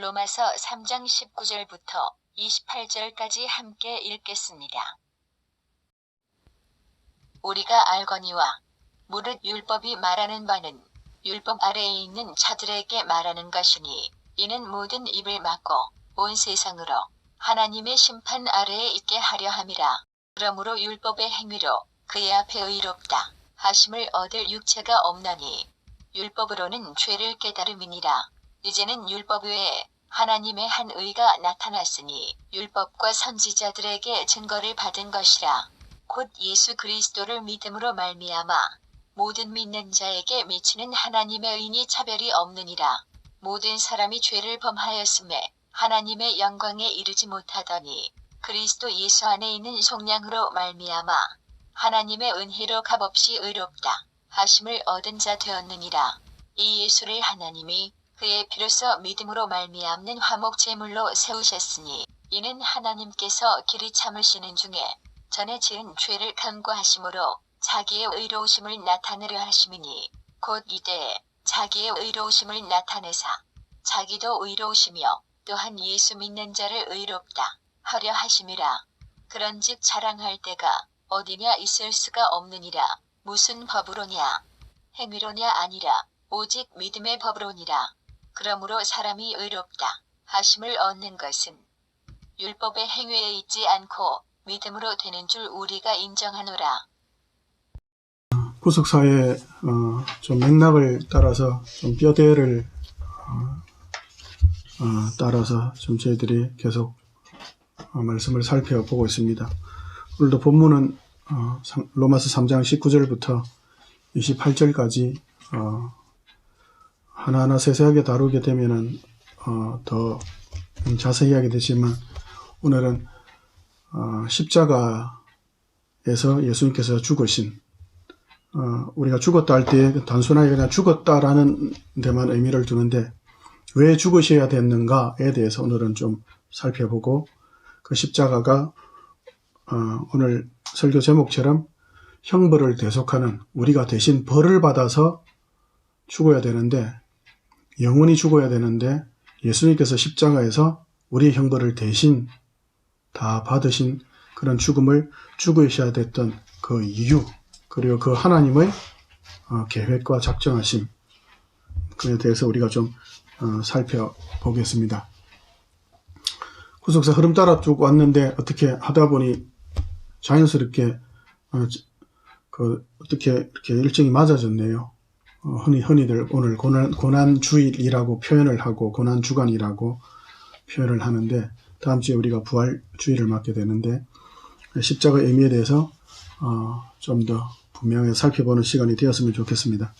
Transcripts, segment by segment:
로마서 3장 19절부터 28절까지 함께 읽겠습니다. 우리가 알거니와 무릇 율법이 말하는 바는 율법 아래에 있는 자들에게 말하는 것이니 이는 모든 입을 막고 온 세상으로 하나님의 심판 아래에 있게 하려 함이라. 그러므로 율법의 행위로 그의 앞에 의롭다 하심을 얻을 육체가 없나니 율법으로는 죄를 깨달음이니라. 이제는 율법 외에 하나님의 한 의가 나타났으니 율법과 선지자들에게 증거를 받은 것이라. 곧 예수 그리스도를 믿음으로 말미암아 모든 믿는 자에게 미치는 하나님의 의인이 차별이 없느니라. 모든 사람이 죄를 범하였음에 하나님의 영광에 이르지 못하더니 그리스도 예수 안에 있는 속량으로 말미암아 하나님의 은혜로 값없이 의롭다 하심을 얻은 자 되었느니라. 이 예수를 하나님이 그의 피로써 믿음으로 말미암는 화목 제물로 세우셨으니 이는 하나님께서 길이 참으시는 중에 전에 지은 죄를 간구하심으로 자기의 의로우심을 나타내려 하심이니 곧 이때에 자기의 의로우심을 나타내사 자기도 의로우시며 또한 예수 믿는 자를 의롭다 하려 하심이라. 그런즉 자랑할 때가 어디냐 있을 수가 없느니라. 무슨 법으로냐 행위로냐 아니라 오직 믿음의 법으로니라. 그러므로 사람이 의롭다 하심을 얻는 것은 율법의 행위에 있지 않고 믿음으로 되는 줄 우리가 인정하노라. 구속사의 좀 맥락을 따라서 좀 뼈대를 따라서 좀 저희들이 계속 말씀을 살펴보고 있습니다. 오늘도 본문은 로마서 3장 19절부터 28절까지 하나하나 세세하게 다루게 되면은 더 자세히 하게 되지만 오늘은 십자가에서 예수님께서 죽으신 우리가 죽었다 할 때 단순하게 그냥 죽었다라는 데만 의미를 두는데 왜 죽으셔야 됐는가에 대해서 오늘은 좀 살펴보고 그 십자가가 오늘 설교 제목처럼 형벌을 대속하는 우리가 대신 벌을 받아서 죽어야 되는데 영원히 죽어야 되는데 예수님께서 십자가에서 우리의 형벌을 대신 다 받으신 그런 죽음을 죽으셔야 됐던 그 이유 그리고 그 하나님의 계획과 작정하심 그에 대해서 우리가 좀 살펴보겠습니다. 구속사 흐름 따라 쭉 왔는데 어떻게 하다 보니 자연스럽게 어떻게 이렇게 일정이 맞아졌네요. 흔히들 오늘 고난주일이라고 표현을 하고 고난주간이라고 표현을 하는데 다음 주에 우리가 부활주일을 맞게 되는데 십자가의 의미에 대해서 좀 더 분명히 살펴보는 시간이 되었으면 좋겠습니다.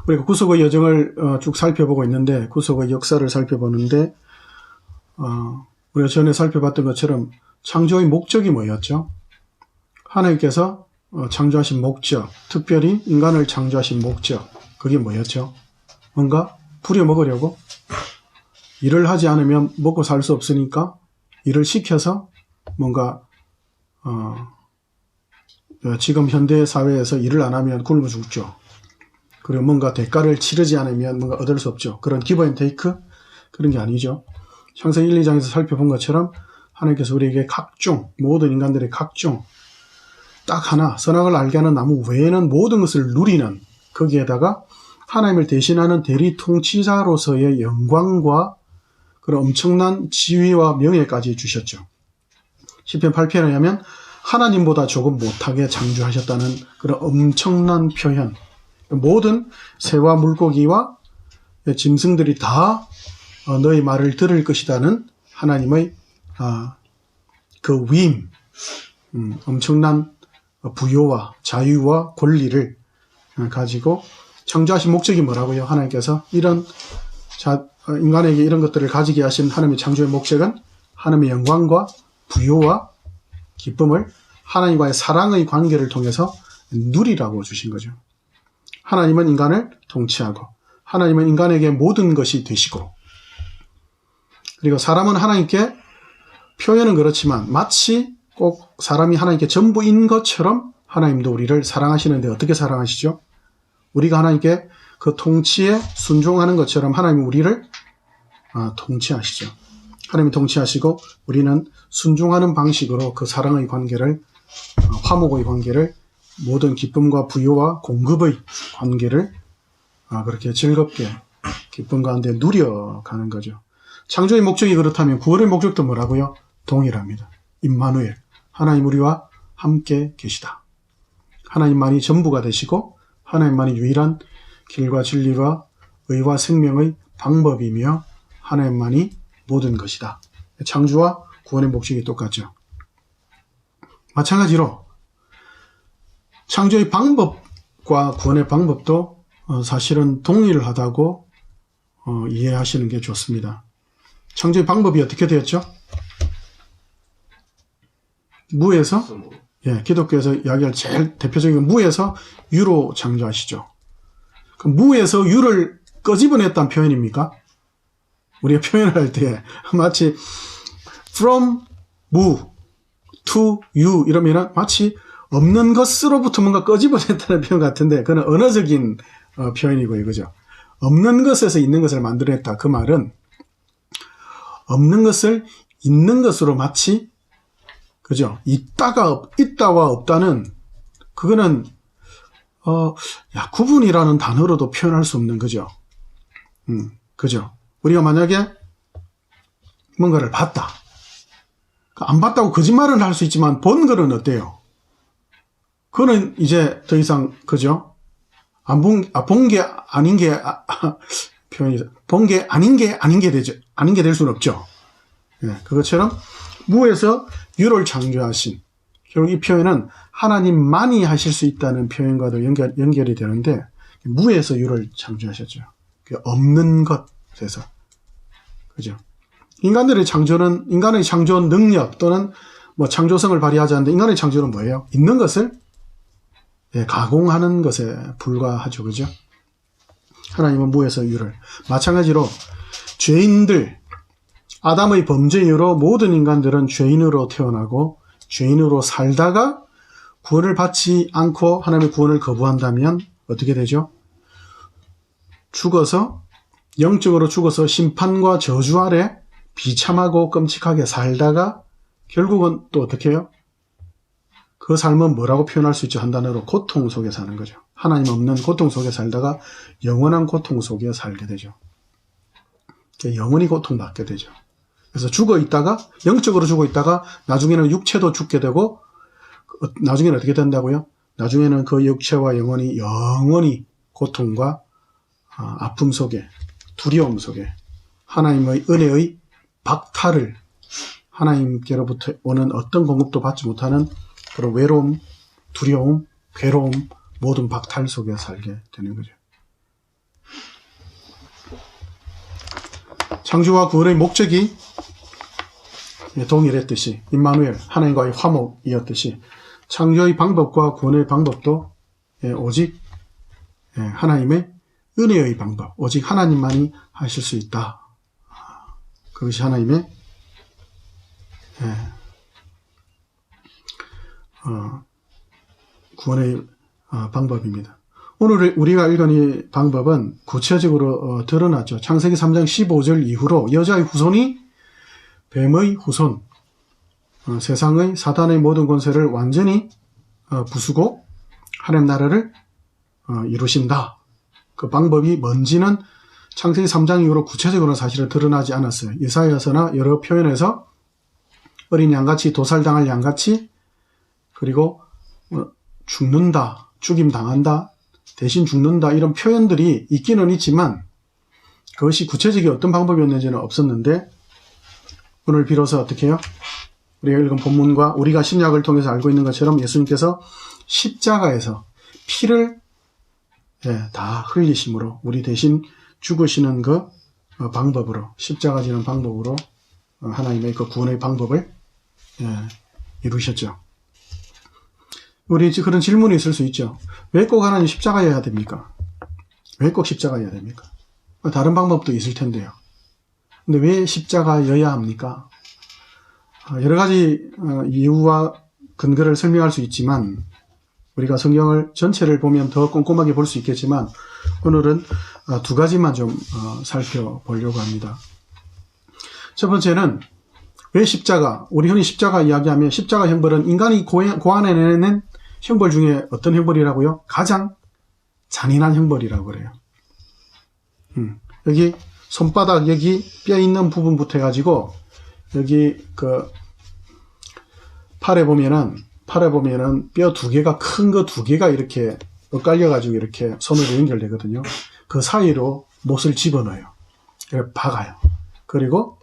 우리가 구속의 여정을 쭉 살펴보고 있는데 구속의 역사를 살펴보는데 우리가 전에 살펴봤던 것처럼 창조의 목적이 뭐였죠? 하나님께서 창조하신 목적, 특별히 인간을 창조하신 목적, 그게 뭐였죠? 뭔가 부려먹으려고? 일을 하지 않으면 먹고 살 수 없으니까 일을 시켜서 뭔가 지금 현대 사회에서 일을 안 하면 굶어 죽죠. 그리고 뭔가 대가를 치르지 않으면 뭔가 얻을 수 없죠. 그런 기브 앤 테이크? 그런 게 아니죠. 창세기 1, 2장에서 살펴본 것처럼 하나님께서 우리에게 모든 인간들의 각종 딱 하나 선악을 알게 하는 나무 외에는 모든 것을 누리는 거기에다가 하나님을 대신하는 대리 통치자로서의 영광과 그런 엄청난 지위와 명예까지 주셨죠. 시편 8편에 의하면 하나님보다 조금 못하게 창조하셨다는 그런 엄청난 표현. 모든 새와 물고기와 짐승들이 다 너의 말을 들을 것이라는 하나님의 그 위임, 엄청난 부요와 자유와 권리를 가지고 창조하신 목적이 뭐라고요? 하나님께서 인간에게 이런 것들을 가지게 하신 하나님의 창조의 목적은 하나님의 영광과 부요와 기쁨을 하나님과의 사랑의 관계를 통해서 누리라고 주신 거죠. 하나님은 인간을 통치하고 하나님은 인간에게 모든 것이 되시고 그리고 사람은 하나님께 표현은 그렇지만 마치 꼭 사람이 하나님께 전부인 것처럼 하나님도 우리를 사랑하시는데 어떻게 사랑하시죠? 우리가 하나님께 그 통치에 순종하는 것처럼 하나님은 우리를 통치하시죠. 하나님이 통치하시고 우리는 순종하는 방식으로 그 사랑의 관계를, 화목의 관계를, 모든 기쁨과 부여와 공급의 관계를 그렇게 즐겁게 기쁨 가운데 누려가는 거죠. 창조의 목적이 그렇다면 구원의 목적도 뭐라고요? 동일합니다. 임마누엘, 하나님 우리와 함께 계시다. 하나님만이 전부가 되시고 하나님만이 유일한 길과 진리와 의와 생명의 방법이며 하나님만이 모든 것이다. 창조와 구원의 목적이 똑같죠. 마찬가지로 창조의 방법과 구원의 방법도 사실은 동일하다고 이해하시는 게 좋습니다. 창조의 방법이 어떻게 되었죠? 무에서, 기독교에서 이야기할 제일 대표적인 건 무에서 유로 창조하시죠. 그 무에서 유를 끄집어냈다는 표현입니까? 우리가 표현을 할 때 마치 from 무 to you 이러면은 마치 없는 것으로부터 뭔가 끄집어냈다는 표현 같은데 그건 언어적인 표현이고 이거죠. 없는 것에서 있는 것을 만들어냈다. 그 말은 없는 것을 있는 것으로 마치, 그죠? 있다와 없다는 그거는 구분이라는 단어로도 표현할 수 없는 거죠. 그죠? 우리가 만약에 뭔가를 봤다. 안 봤다고 거짓말은 할 수 있지만 본 거는 어때요? 그거는 이제 더 이상, 그죠? 본 게 아닌 게, 표현이, 본 게 아닌 게 되죠. 아닌 게 될 수는 없죠. 그것처럼 무에서 유를 창조하신, 결국 이 표현은 하나님만이 하실 수 있다는 표현과도 연결이 되는데, 무에서 유를 창조하셨죠. 없는 것에서. 그죠? 인간의 창조 능력 또는 뭐 창조성을 발휘하지 않는데 인간의 창조는 뭐예요? 있는 것을 가공하는 것에 불과하죠. 그죠? 하나님은 무에서 유를. 마찬가지로 죄인들, 아담의 범죄 이후로 모든 인간들은 죄인으로 태어나고 죄인으로 살다가 구원을 받지 않고 하나님의 구원을 거부한다면 어떻게 되죠? 영적으로 죽어서 심판과 저주 아래 비참하고 끔찍하게 살다가 결국은 또 어떻게 해요? 그 삶은 뭐라고 표현할 수 있죠? 한 단어로 고통 속에 사는 거죠. 하나님 없는 고통 속에 살다가 영원한 고통 속에 살게 되죠. 영원히 고통받게 되죠. 그래서 영적으로 죽어 있다가 나중에는 육체도 죽게 되고 나중에는 어떻게 된다고요? 나중에는 그 육체와 영원히 고통과 아픔 속에, 두려움 속에 하나님의 은혜의 박탈을, 하나님께로부터 오는 어떤 공급도 받지 못하는 그런 외로움, 두려움, 괴로움, 모든 박탈 속에 살게 되는 거죠. 창조와 구원의 목적이 동일했듯이 임마누엘, 하나님과의 화목이었듯이 창조의 방법과 구원의 방법도 오직 하나님의 은혜의 방법, 오직 하나님만이 하실 수 있다. 그것이 하나님의 구원의 방법입니다. 오늘 우리가 읽은 이 방법은 구체적으로 드러났죠. 창세기 3장 15절 이후로 여자의 후손이 뱀의 후손, 세상의 사단의 모든 권세를 완전히 부수고 하나님 나라를 이루신다. 그 방법이 뭔지는 창세기 3장 이후로 구체적으로는 사실은 드러나지 않았어요. 이사야서나 여러 표현에서 어린 양같이, 도살당할 양같이, 그리고 죽는다, 죽임당한다, 대신 죽는다, 이런 표현들이 있기는 있지만 그것이 구체적인 어떤 방법이었는지는 없었는데 오늘 비로소 어떻게 해요? 우리가 읽은 본문과 우리가 신약을 통해서 알고 있는 것처럼 예수님께서 십자가에서 피를 다 흘리심으로 우리 대신 죽으시는 그 방법으로, 십자가 지는 방법으로 하나님의 그 구원의 방법을 이루셨죠. 우리 그런 질문이 있을 수 있죠. 왜 꼭 하나님 십자가여야 됩니까? 왜 꼭 십자가여야 됩니까? 다른 방법도 있을 텐데요. 근데 왜 십자가여야 합니까? 여러 가지 이유와 근거를 설명할 수 있지만 우리가 성경을 전체를 보면 더 꼼꼼하게 볼 수 있겠지만 오늘은 두 가지만 좀 살펴보려고 합니다. 첫 번째는 왜 십자가, 우리 흔히 십자가 이야기하면 십자가 형벌은 인간이 고안해내는 형벌 중에 어떤 형벌이라고요? 가장 잔인한 형벌이라고 그래요. 여기 손바닥 여기 뼈 있는 부분부터 해가지고 여기 그 팔에 보면은 뼈 두 개가 큰 거 두 개가 이렇게 엇갈려가지고 이렇게 손으로 연결되거든요. 그 사이로 못을 집어넣어요. 박아요. 그리고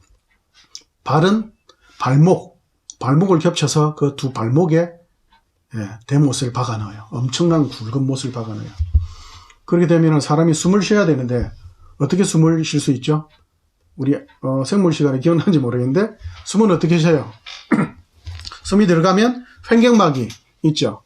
발은 발목을 겹쳐서 그 두 발목에 대못을 박아 넣어요. 엄청난 굵은 못을 박아 넣어요. 그렇게 되면 사람이 숨을 쉬어야 되는데 어떻게 숨을 쉴 수 있죠? 우리 생물 시간에 기억나는지 모르겠는데 숨은 어떻게 쉬어요? 숨이 들어가면 횡격막이 있죠.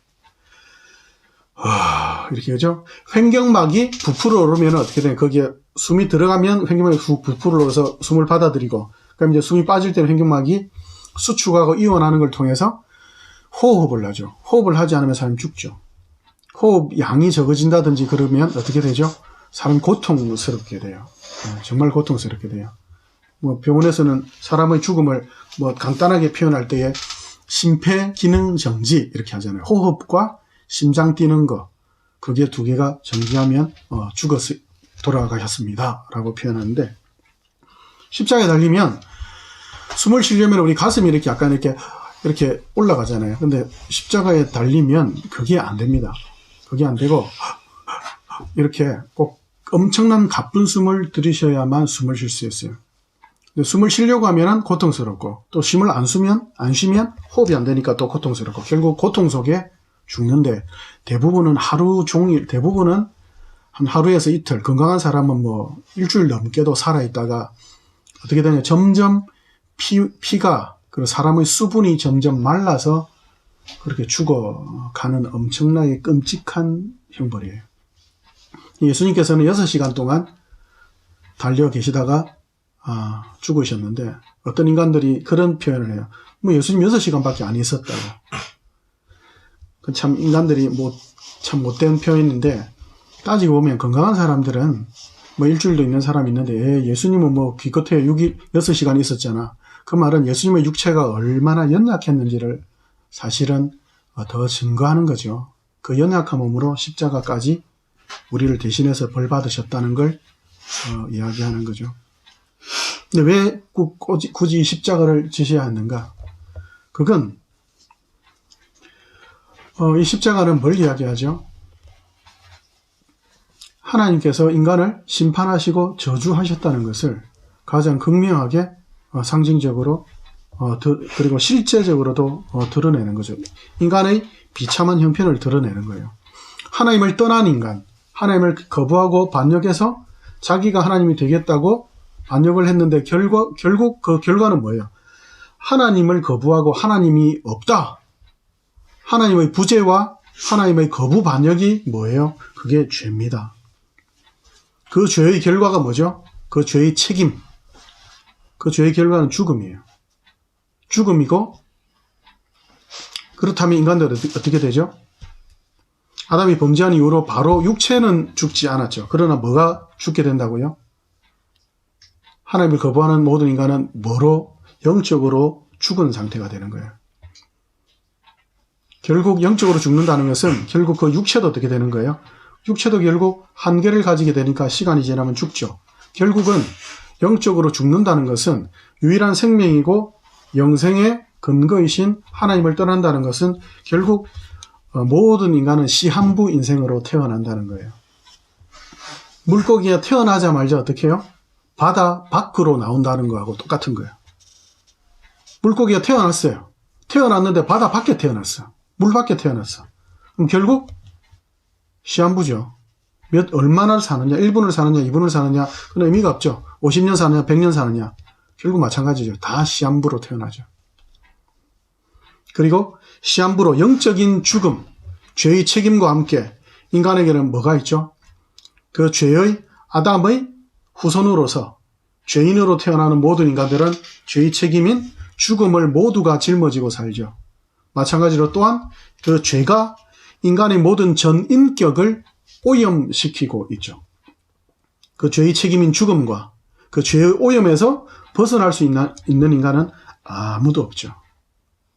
이렇게 하죠. 횡격막이 부풀어 오르면 어떻게 돼요? 거기에 숨이 들어가면 횡격막이 부풀어 오르서 숨을 받아들이고, 그럼 이제 숨이 빠질 때는 횡격막이 수축하고 이완하는 걸 통해서 호흡을 하죠. 호흡을 하지 않으면 사람이 죽죠. 호흡 양이 적어진다든지 그러면 어떻게 되죠? 사람이 고통스럽게 돼요. 정말 고통스럽게 돼요. 뭐 병원에서는 사람의 죽음을 뭐 간단하게 표현할 때에 심폐기능정지 이렇게 하잖아요. 호흡과 심장 뛰는 거, 그게 두 개가 정지하면 죽어서 돌아가셨습니다 라고 표현하는데, 십자가에 달리면 숨을 쉬려면 우리 가슴이 이렇게 약간 이렇게 올라가잖아요. 근데 십자가에 달리면 그게 안 됩니다. 그게 안 되고 이렇게 꼭 엄청난 가쁜 숨을 들이셔야만 숨을 쉴 수 있어요. 근데 숨을 쉬려고 하면 고통스럽고, 또 숨을 안 쉬면 호흡이 안 되니까 또 고통스럽고, 결국 고통 속에 죽는데, 대부분은 하루 종일, 대부분은 한 하루에서 이틀, 건강한 사람은 뭐 일주일 넘게도 살아있다가 어떻게 되냐, 점점 피가, 그리고 사람의 수분이 점점 말라서 그렇게 죽어가는 엄청나게 끔찍한 형벌이에요. 예수님께서는 6시간 동안 달려 계시다가 죽으셨는데, 어떤 인간들이 그런 표현을 해요. 뭐 예수님 6시간밖에 안 있었다고. 그 참 인간들이 참 못된 표현인데, 따지고 보면 건강한 사람들은 뭐 일주일도 있는 사람이 있는데, 예수님은 뭐 기껏해야 6시간 있었잖아. 그 말은 예수님의 육체가 얼마나 연약했는지를 사실은 더 증거하는 거죠. 그 연약한 몸으로 십자가까지 우리를 대신해서 벌 받으셨다는 걸 이야기하는 거죠. 근데 왜 굳이 십자가를 지셔야 하는가? 그건 이 십자가는 뭘 이야기하죠? 하나님께서 인간을 심판하시고 저주하셨다는 것을 가장 극명하게 상징적으로 그리고 실제적으로도 드러내는 거죠. 인간의 비참한 형편을 드러내는 거예요. 하나님을 떠난 인간, 하나님을 거부하고 반역해서 자기가 하나님이 되겠다고 반역을 했는데 결국 그 결과는 뭐예요? 하나님을 거부하고 하나님이 없다. 하나님의 부재와 하나님의 거부 반역이 뭐예요? 그게 죄입니다. 그 죄의 결과가 뭐죠? 그 죄의 책임. 그 죄의 결과는 죽음이에요. 죽음이고, 그렇다면 인간들은 어떻게 되죠? 아담이 범죄한 이후로 바로 육체는 죽지 않았죠. 그러나 뭐가 죽게 된다고요? 하나님을 거부하는 모든 인간은 뭐로? 영적으로 죽은 상태가 되는 거예요. 결국 영적으로 죽는다는 것은 결국 그 육체도 어떻게 되는 거예요? 육체도 결국 한계를 가지게 되니까 시간이 지나면 죽죠. 결국은 영적으로 죽는다는 것은 유일한 생명이고 영생의 근거이신 하나님을 떠난다는 것은 결국 모든 인간은 시한부 인생으로 태어난다는 거예요. 물고기가 태어나자마자 어떻게 해요? 바다 밖으로 나온다는 거하고 똑같은 거예요. 물고기가 태어났어요. 태어났는데 바다 밖에 태어났어. 물 밖에 태어났어. 그럼 결국 시한부죠. 얼마나 사느냐, 1분을 사느냐, 2분을 사느냐, 그건 의미가 없죠. 50년 사느냐, 100년 사느냐, 결국 마찬가지죠. 다 시한부로 태어나죠. 그리고 시한부로 영적인 죽음, 죄의 책임과 함께 인간에게는 뭐가 있죠? 그 죄의 아담의 후손으로서 죄인으로 태어나는 모든 인간들은 죄의 책임인 죽음을 모두가 짊어지고 살죠. 마찬가지로 또한 그 죄가 인간의 모든 전인격을 오염시키고 있죠. 그 죄의 책임인 죽음과 그 죄의 오염에서 벗어날 수 있는 인간은 아무도 없죠.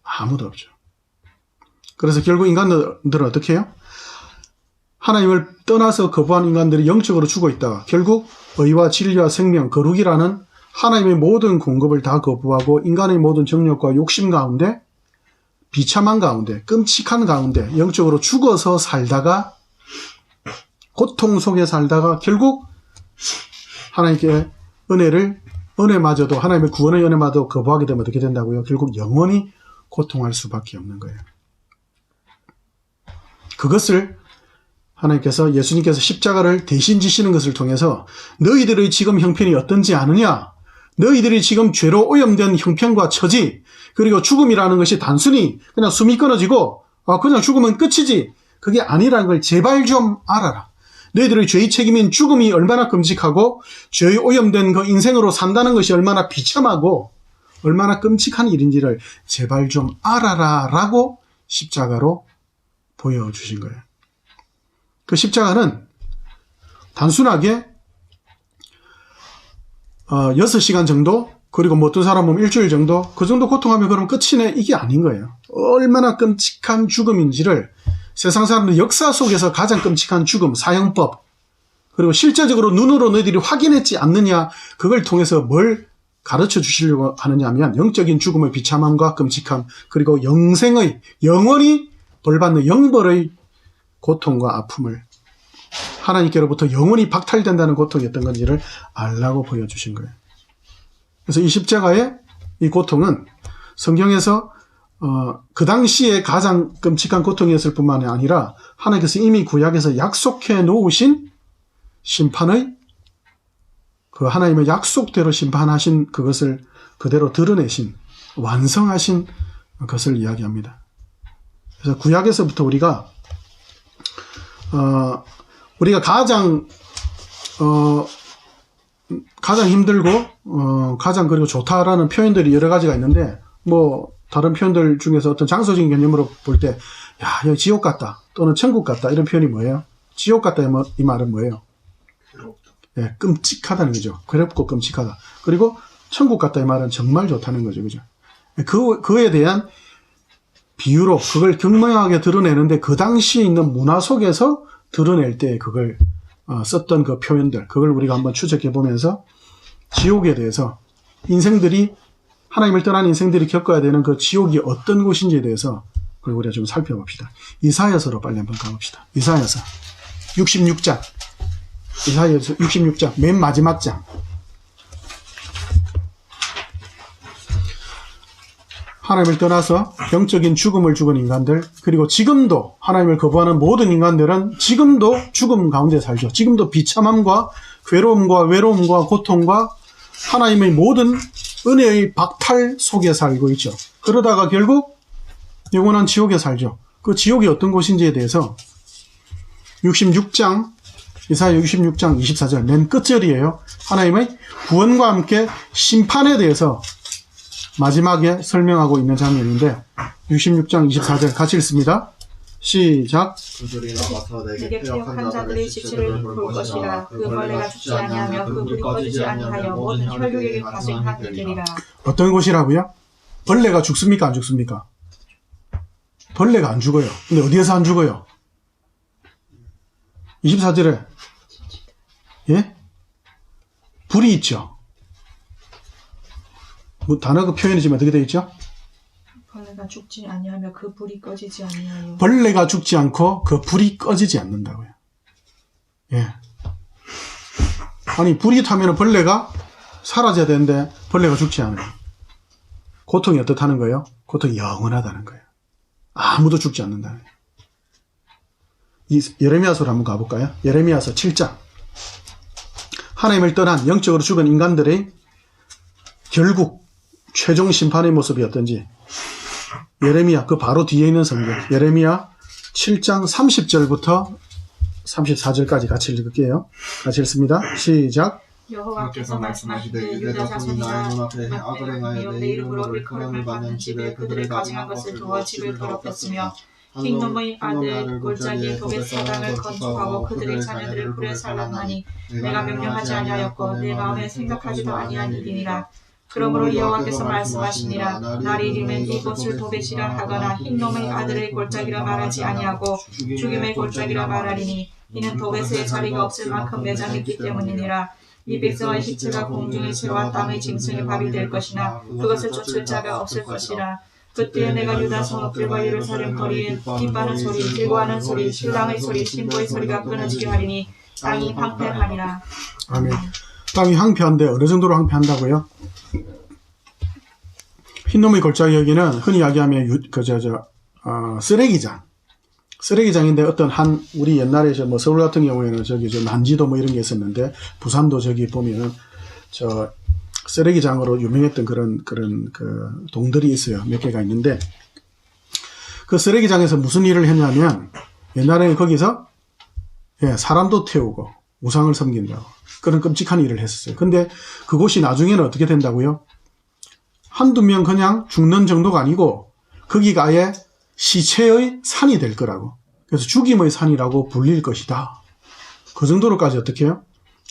아무도 없죠. 그래서 결국 인간들은 어떻게 해요? 하나님을 떠나서 거부한 인간들이 영적으로 죽어 있다가 결국 의와 진리와 생명, 거룩이라는 하나님의 모든 공급을 다 거부하고 인간의 모든 정욕과 욕심 가운데, 비참한 가운데, 끔찍한 가운데 영적으로 죽어서 살다가, 고통 속에 살다가 결국 하나님께 은혜마저도, 하나님의 구원의 은혜마저도 거부하게 되면 어떻게 된다고요? 결국 영원히 고통할 수밖에 없는 거예요. 그것을 하나님께서, 예수님께서 십자가를 대신 지시는 것을 통해서 너희들의 지금 형편이 어떤지 아느냐? 너희들이 지금 죄로 오염된 형편과 처지, 그리고 죽음이라는 것이 단순히 그냥 숨이 끊어지고 그냥 죽으면 끝이지, 그게 아니라는 걸 제발 좀 알아라. 너희들의 죄의 책임인 죽음이 얼마나 끔찍하고 죄의 오염된 그 인생으로 산다는 것이 얼마나 비참하고 얼마나 끔찍한 일인지를 제발 좀 알아라 라고 십자가로 보여주신 거예요. 그 십자가는 단순하게 6시간 정도, 그리고 뭐 어떤 사람은 일주일 정도, 그 정도 고통하면 그럼 끝이네, 이게 아닌 거예요. 얼마나 끔찍한 죽음인지를 세상 사람들 역사 속에서 가장 끔찍한 죽음, 사형법, 그리고 실제적으로 눈으로 너희들이 확인했지 않느냐, 그걸 통해서 뭘 가르쳐 주시려고 하느냐 하면 영적인 죽음의 비참함과 끔찍함, 그리고 영원히 벌받는 영벌의 고통과 아픔을, 하나님께로부터 영원히 박탈된다는 고통이 어떤 건지를 알라고 보여주신 거예요. 그래서 이 십자가의 이 고통은 성경에서 그 당시에 가장 끔찍한 고통이었을 뿐만이 아니라 하나님께서 이미 구약에서 약속해 놓으신 심판의, 그 하나님의 약속대로 심판하신 그것을 그대로 드러내신, 완성하신 것을 이야기합니다. 그래서 구약에서부터 우리가 가장 힘들고 가장 그리고 좋다라는 표현들이 여러 가지가 있는데, 뭐 다른 표현들 중에서 어떤 장소적인 개념으로 볼 때, 야, 여기 지옥 같다 또는 천국 같다, 이런 표현이 뭐예요? 지옥 같다 이 말은 뭐예요? 예, 끔찍하다는 거죠. 괴롭고 끔찍하다. 그리고 천국 같다 이 말은 정말 좋다는 거죠. 그죠? 그에 대한 비유로 그걸 극명하게 드러내는데, 그 당시에 있는 문화 속에서 드러낼 때 그걸 썼던 그 표현들, 그걸 우리가 한번 추적해 보면서 지옥에 대해서, 하나님을 떠난 인생들이 겪어야 되는 그 지옥이 어떤 곳인지에 대해서 그걸 우리가 좀 살펴봅시다. 이사야서로 빨리 한번 가봅시다. 이사야서 66장, 이사야서 66장 맨 마지막 장. 하나님을 떠나서 영적인 죽음을 죽은 인간들, 그리고 지금도 하나님을 거부하는 모든 인간들은 지금도 죽음 가운데 살죠. 지금도 비참함과 괴로움과 외로움과 고통과 하나님의 모든 은혜의 박탈 속에 살고 있죠. 그러다가 결국 영원한 지옥에 살죠. 그 지옥이 어떤 곳인지에 대해서 66장, 이사야 66장 24절 맨 끝절이에요. 하나님의 구원과 함께 심판에 대해서 마지막에 설명하고 있는 장면인데, 66장 24절 같이 읽습니다. 시작. 그들이 나가서 내게 패역한 자들의 시체를 볼 것이라. 그 벌레가 죽지 아니하며 그 불이 꺼지지 아니하여 모든 혈육에게 가증하게 되리라. 어떤 곳이라고요? 벌레가 죽습니까? 안 죽습니까? 벌레가 안 죽어요. 근데 어디에서 안 죽어요? 24절에 예? 불이 있죠. 뭐 단어가 표현이지만 어떻게 되어 있죠? 벌레가 죽지 아니하며 그 불이 꺼지지 아니하여. 벌레가 죽지 않고 그 불이 꺼지지 않는다고요. 예. 아니, 불이 타면 벌레가 사라져야 되는데 벌레가 죽지 않아요. 고통이 어떻다는 거예요? 고통이 영원하다는 거예요. 아무도 죽지 않는다는 거예요. 이 예레미야서로 한번 가볼까요? 예레미야서 7장. 하나님을 떠난 영적으로 죽은 인간들의 결국 최종 심판의 모습이 어떤지, 예레미야 그 바로 뒤에 있는 성경, 예레미야 7장 30절부터 34절까지 같이 읽을게요. 같이 읽습니다. 시작. 여호와께서 말씀하시되 유다 자손이나 악을 행하여 내 이름으로 일컬음을 받는 집에 그들을 가증한 것을 두어 집을 더럽혔으며 킹놈의 아들 골짜기에 독의 사당을 건축하고 그들의 자녀들을 불에 살랐나니 내가 명령하지 아니하였고 내 마음에 생각하지도 아니한 일이니라. 그러므로 여호와께서 말씀하시니라. 날이 이르면 이곳을 도벳이라 하거나 흰놈의 아들의 골짜기라 말하지 아니하고 죽임의 골짜기라 말하리니 이는 도벳의 자리가 없을 만큼 매장했기 때문이니라. 이 백성의 시체가 공중의 새와 땅의 짐승의 밥이 될 것이나 그것을 쫓을 자가 없을 것이라. 그때에 내가 유다 성읍들과 예루살렘 거리에 기뻐하는 소리, 즐거워하는 소리, 신랑의 소리, 신부의 소리가 끊어지게 하리니 땅이 황폐하니라. 아멘. 땅이 황폐한데 어느 정도로 황폐한다고요? 흰놈의 골짜기 여기는 흔히 이야기하면 쓰레기장. 쓰레기장인데 어떤 우리 옛날에 뭐 서울 같은 경우에는 난지도 뭐 이런 게 있었는데 부산도 저기 보면은 쓰레기장으로 유명했던 그런 그 동들이 있어요. 몇 개가 있는데 그 쓰레기장에서 무슨 일을 했냐면 옛날에는 거기서 사람도 태우고 우상을 섬긴다고 그런 끔찍한 일을 했었어요. 근데 그곳이 나중에는 어떻게 된다고요? 한두 명 그냥 죽는 정도가 아니고 거기가 아예 시체의 산이 될 거라고. 그래서 죽임의 산이라고 불릴 것이다. 그 정도로까지 어떻게 해요?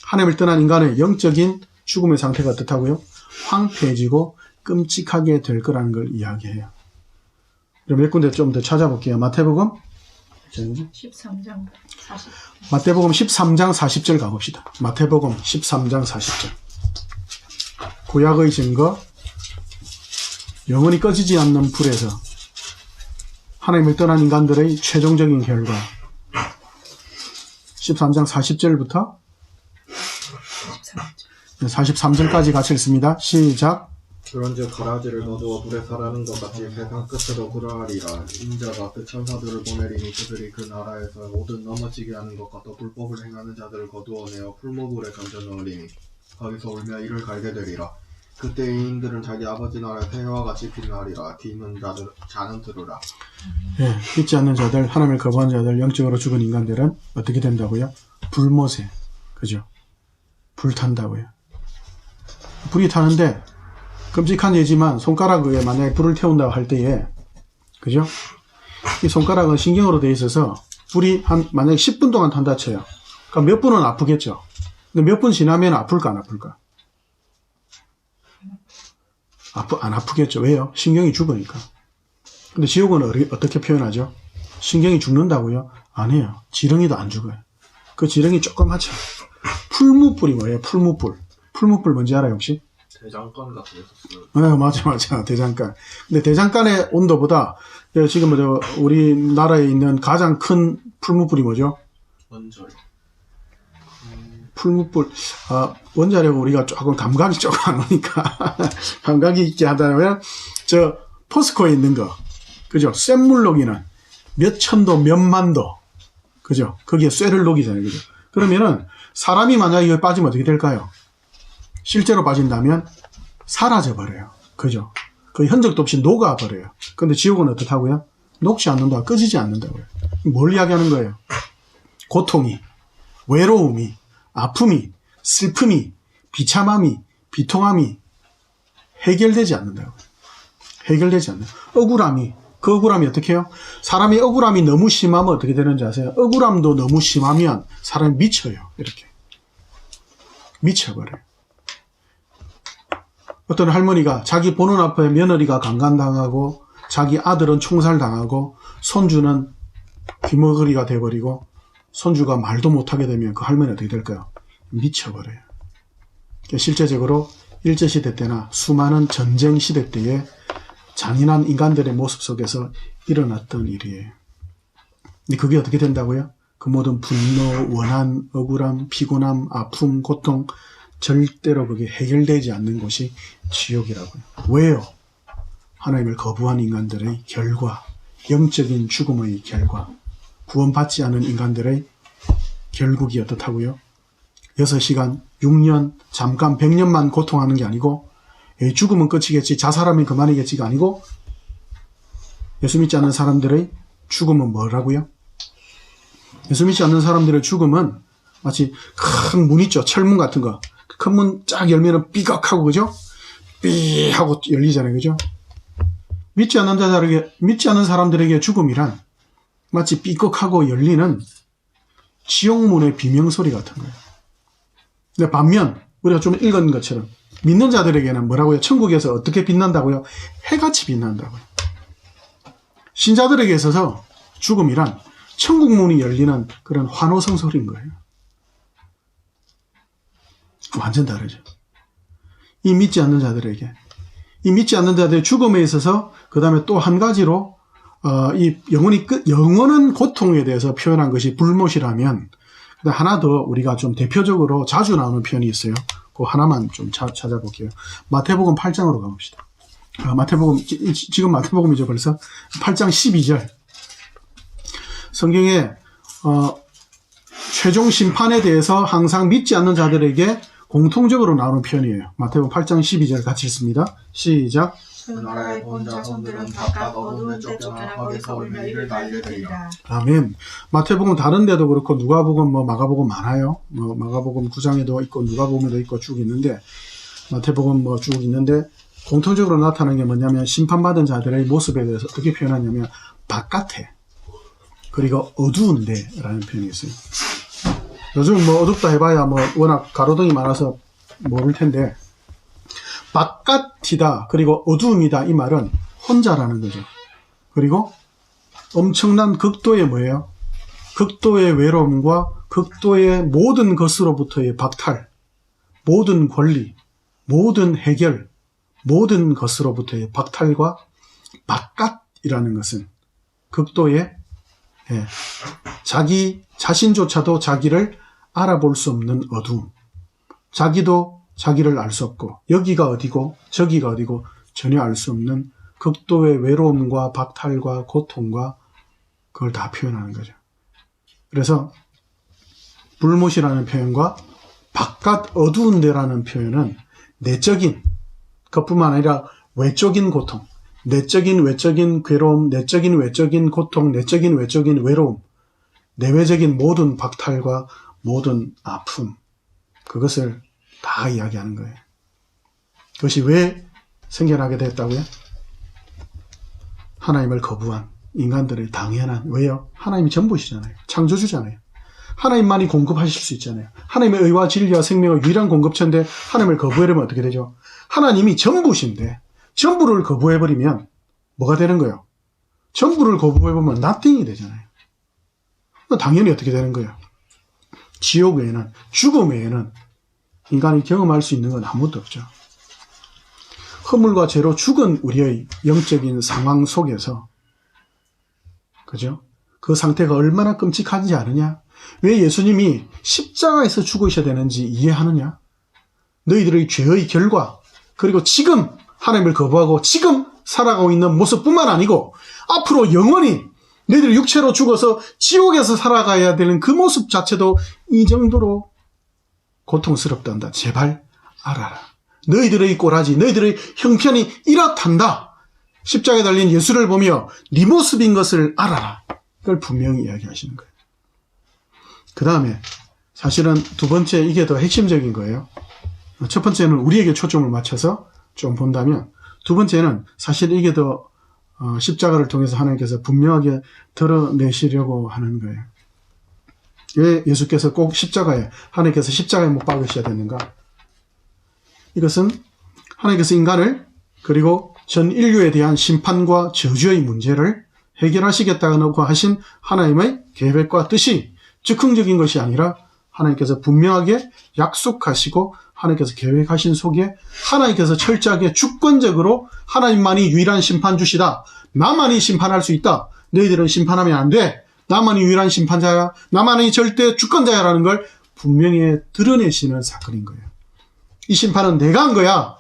하나님을 떠난 인간의 영적인 죽음의 상태가 어떻다고요? 황폐해지고 끔찍하게 될 거라는 걸 이야기해요. 그럼 몇 군데 좀 더 찾아볼게요. 마태복음 13장 40. 마태복음 13장 40절 가봅시다. 마태복음 13장 40절. 구약의 증거, 영원히 꺼지지 않는 불에서 하나님을 떠난 인간들의 최종적인 결과. 13장 40절부터 43절까지 같이 읽습니다. 시작. 그런즉 가라지를 거두어 불에 사라는 것 같이 세상 끝으로 그러하리라. 인자가 그 천사들을 보내리니 그들이 그 나라에서 모든 넘어지게 하는 것과 또 불법을 행하는 자들을 거두어내어 풀무불에 던져 넣으리니 거기서 울며 이를 갈게 되리라. 그때 이인들은 자기 아버지 나라에 새해와 같이 빛나리라. 듣는 자는 들으라. 믿지 않는 자들, 하나님을 거부하는 자들, 영적으로 죽은 인간들은 어떻게 된다고요? 불못에, 그죠? 불탄다고요. 불이 타는데 끔찍한 예지만 손가락에 만약에 불을 태운다고 할 때에, 그죠? 이 손가락은 신경으로 되어 있어서 불이 만약에 10분 동안 탄다 쳐요. 그럼 몇 분은 아프겠죠? 근데 몇 분 지나면 아플까 안 아플까? 안 아프겠죠. 왜요? 신경이 죽으니까. 근데 지옥은 어떻게 표현하죠? 신경이 죽는다고요? 아니에요. 지렁이도 안 죽어요. 그 지렁이 조그맣죠. 풀무불이 뭐예요? 풀무불. 풀무불 뭔지 알아요, 혹시? 대장간 같은 거 있었어요. 맞아. 대장간. 근데 대장간의 온도보다 지금 우리나라에 있는 가장 큰 풀무불이 뭐죠? 원절. 풀무불. 원자력은 우리가 조금 감각이 조금 안 오니까 감각이 있게 하다면 포스코에 있는 거, 그죠? 쇳물 녹이는 몇 천도 몇만도, 그죠? 거기에 쇠를 녹이잖아요, 그죠? 그러면은 사람이 만약에 이거 빠지면 어떻게 될까요? 실제로 빠진다면 사라져버려요. 그죠? 그 흔적도 없이 녹아버려요. 근데 지옥은 어떻다고요? 녹지 않는다, 꺼지지 않는다고요. 뭘 이야기하는 거예요? 고통이, 외로움이, 아픔이, 슬픔이, 비참함이, 비통함이 해결되지 않는다고요. 해결되지 않는. 억울함이, 그 억울함이 어떻게 해요? 사람이 억울함이 너무 심하면 어떻게 되는지 아세요? 억울함도 너무 심하면 사람이 미쳐요. 이렇게. 미쳐버려요. 어떤 할머니가 자기 보는 앞에 며느리가 강간당하고 자기 아들은 총살당하고 손주는 귀머거리가 돼버리고 손주가 말도 못하게 되면 그 할머니는 어떻게 될까요? 미쳐버려요. 실제적으로 일제시대 때나 수많은 전쟁시대 때에 잔인한 인간들의 모습 속에서 일어났던 일이에요. 근데 그게 어떻게 된다고요? 그 모든 분노, 원한, 억울함, 피곤함, 아픔, 고통 절대로 그게 해결되지 않는 곳이 지옥이라고요. 왜요? 하나님을 거부한 인간들의 결과, 영적인 죽음의 결과, 구원받지 않은 인간들의 결국이 어떻다고요? 6시간, 6년, 잠깐 100년만 고통하는 게 아니고 죽음은 끝이겠지, 자살하면 그만이겠지가 아니고 예수 믿지 않는 사람들의 죽음은 뭐라고요? 예수 믿지 않는 사람들의 죽음은 마치 큰 문 있죠. 철문 같은 거. 큰 문 쫙 열면은 삐걱하고, 그죠? 삐 하고 열리잖아요. 그죠? 믿지 않는 사람들에게 죽음이란 마치 삐걱하고 열리는 지옥문의 비명소리 같은 거예요. 근데 반면 우리가 좀 읽은 것처럼 믿는 자들에게는 뭐라고요? 천국에서 어떻게 빛난다고요? 해같이 빛난다고요. 신자들에게 있어서 죽음이란 천국 문이 열리는 그런 환호성소리인 거예요. 완전 다르죠. 이 믿지 않는 자들에게, 이 믿지 않는 자들의 죽음에 있어서 그 다음에 또 한 가지로 이 영원한 고통에 대해서 표현한 것이 불못이라면, 하나 더 우리가 좀 대표적으로 자주 나오는 표현이 있어요. 그 하나만 좀 찾아볼게요. 마태복음 8장으로 가봅시다. 지금 마태복음이죠. 벌써 8장 12절. 성경에 최종 심판에 대해서 항상 믿지 않는 자들에게 공통적으로 나오는 표현이에요. 마태복음 8장 12절 같이 읽습니다. 시작. 그 나라의 본 자손들은 바깥 어두운 데 쫓겨나 거기서 울며 이를 날려들이라. 아멘. 마태복음 다른 데도 그렇고 누가복음 마가복음 많아요. 마가복음 9장에도 있고 누가복음에도 있고 쭉 있는데, 마태복음 쭉 있는데 공통적으로 나타나는 게 뭐냐면 심판받은 자들의 모습에 대해서 어떻게 표현하냐면 바깥에 그리고 어두운 데라는 표현이 있어요. 요즘 어둡다 해봐야 워낙 가로등이 많아서 모를 텐데, 바깥이다 그리고 어두움이다 이 말은 혼자라는 거죠. 그리고 엄청난 극도의 뭐예요? 극도의 외로움과 극도의 모든 것으로부터의 박탈, 모든 권리, 모든 해결, 모든 것으로부터의 박탈과 바깥이라는 것은 극도의 자기 자신조차도 자기를 알아볼 수 없는 어두움, 자기도 자기를 알 수 없고 여기가 어디고 저기가 어디고 전혀 알 수 없는 극도의 외로움과 박탈과 고통과 그걸 다 표현하는 거죠. 그래서 불못이라는 표현과 바깥 어두운 데라는 표현은 내적인 그뿐만 아니라 외적인 고통, 내적인 외적인 괴로움, 내적인 외적인 고통, 내적인 외적인 외로움, 내외적인 모든 박탈과 모든 아픔, 그것을 다 이야기하는 거예요. 그것이 왜 생겨나게 됐다고요? 하나님을 거부한 인간들의 당연한, 왜요? 하나님이 전부시잖아요. 창조주잖아요. 하나님만이 공급하실 수 있잖아요. 하나님의 의와 진리와 생명의 유일한 공급처인데 하나님을 거부해버리면 어떻게 되죠? 하나님이 전부신데 전부를 거부해버리면 뭐가 되는 거예요? 전부를 거부해보면 nothing이 되잖아요. 당연히 어떻게 되는 거예요? 지옥 외에는, 죽음 외에는 인간이 경험할 수 있는 건 아무것도 없죠. 허물과 죄로 죽은 우리의 영적인 상황 속에서, 그죠? 그 상태가 얼마나 끔찍한지 아느냐? 왜 예수님이 십자가에서 죽으셔야 되는지 이해하느냐? 너희들의 죄의 결과, 그리고 지금 하나님을 거부하고 지금 살아가고 있는 모습뿐만 아니고 앞으로 영원히 너희들이 육체로 죽어서 지옥에서 살아가야 되는 그 모습 자체도 이 정도로 고통스럽단다. 제발 알아라. 너희들의 꼬라지, 너희들의 형편이 이렇단다. 십자가에 달린 예수를 보며 네 모습인 것을 알아라. 이걸 분명히 이야기하시는 거예요. 그 다음에 사실은 두 번째, 이게 더 핵심적인 거예요. 첫 번째는 우리에게 초점을 맞춰서 좀 본다면, 두 번째는 사실 이게 더 십자가를 통해서 하나님께서 분명하게 드러내시려고 하는 거예요. 왜 예수께서 꼭 하나님께서 십자가에 못 박으셔야 되는가? 이것은 하나님께서 인간을, 그리고 전 인류에 대한 심판과 저주의 문제를 해결하시겠다고 하신 하나님의 계획과 뜻이 즉흥적인 것이 아니라 하나님께서 분명하게 약속하시고 하나님께서 계획하신 속에 하나님께서 철저하게 주권적으로 하나님만이 유일한 심판주시다. 나만이 심판할 수 있다. 너희들은 심판하면 안 돼. 나만이 유일한 심판자야. 나만이 절대 주권자야라는 걸 분명히 드러내시는 사건인 거예요. 이 심판은 내가 한 거야.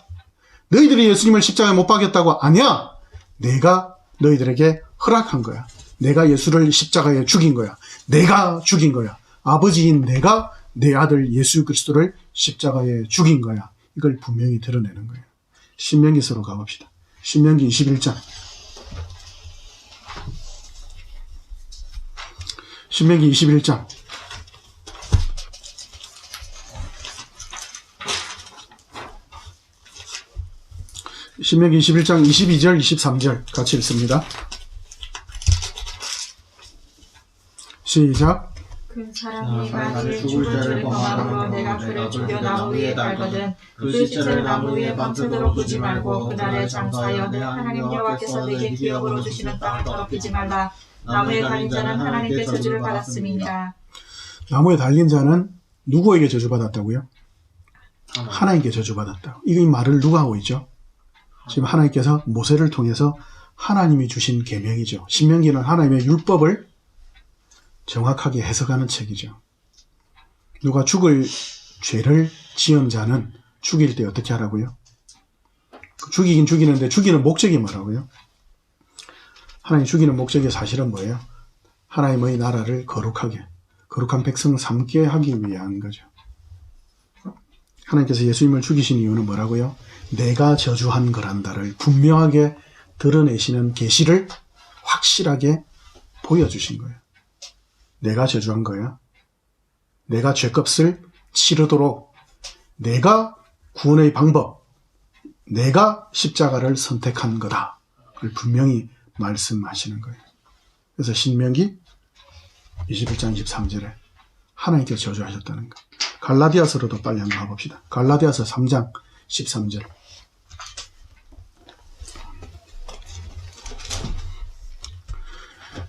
너희들이 예수님을 십자가에 못 박였다고 아니야. 내가 너희들에게 허락한 거야. 내가 예수를 십자가에 죽인 거야. 내가 죽인 거야. 아버지인 내가 내 아들 예수 그리스도를 십자가에 죽인 거야. 이걸 분명히 드러내는 거예요. 신명기서로 가봅시다. 신명기 21장. 신명기 21장. 신명기 21장 22절 23절 같이 읽습니다. 시작. 그 사람이 만일 죽을 죄를 범함으로 내가 그를 죽여 나무 위에 달거든 그 시체를 나무 위에 밤새도록 두지 말고 그날에 장사하여 내 하나님 여호와께서 내게 기업으로 주시는 땅을 더럽히지 말라. 나무에 달린 자는 하나님께 저주를 받았음이니라. 나무에 달린 자는 누구에게 저주받았다고요? 하나님께 저주받았다. 이 말을 누가 하고 있죠? 지금 하나님께서 모세를 통해서 하나님이 주신 계명이죠. 신명기는 하나님의 율법을 정확하게 해석하는 책이죠. 누가 죽을 죄를 지은 자는 죽일 때 어떻게 하라고요? 죽이긴 죽이는데 죽이는 목적이 뭐라고요? 하나님 죽이는 목적이 사실은 뭐예요? 하나님의 나라를 거룩한 백성 삼게 하기 위한 거죠. 하나님께서 예수님을 죽이신 이유는 뭐라고요? 내가 저주한 거란다를 분명하게 드러내시는 계시를 확실하게 보여주신 거예요. 내가 저주한 거야. 내가 죄값을 치르도록 내가 구원의 방법, 내가 십자가를 선택한 거다. 그걸 분명히 말씀하시는 거예요. 그래서 신명기 21장 23절에 하나님께 저주하셨다는 거. 갈라디아서로도 빨리 한번 가봅시다. 갈라디아서 3장 13절.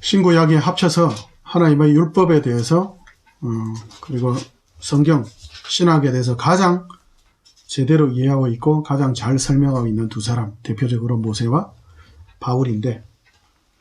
신구약에 합쳐서 하나님의 율법에 대해서 그리고 성경, 신학에 대해서 가장 제대로 이해하고 있고 가장 잘 설명하고 있는 두 사람, 대표적으로 모세와 바울인데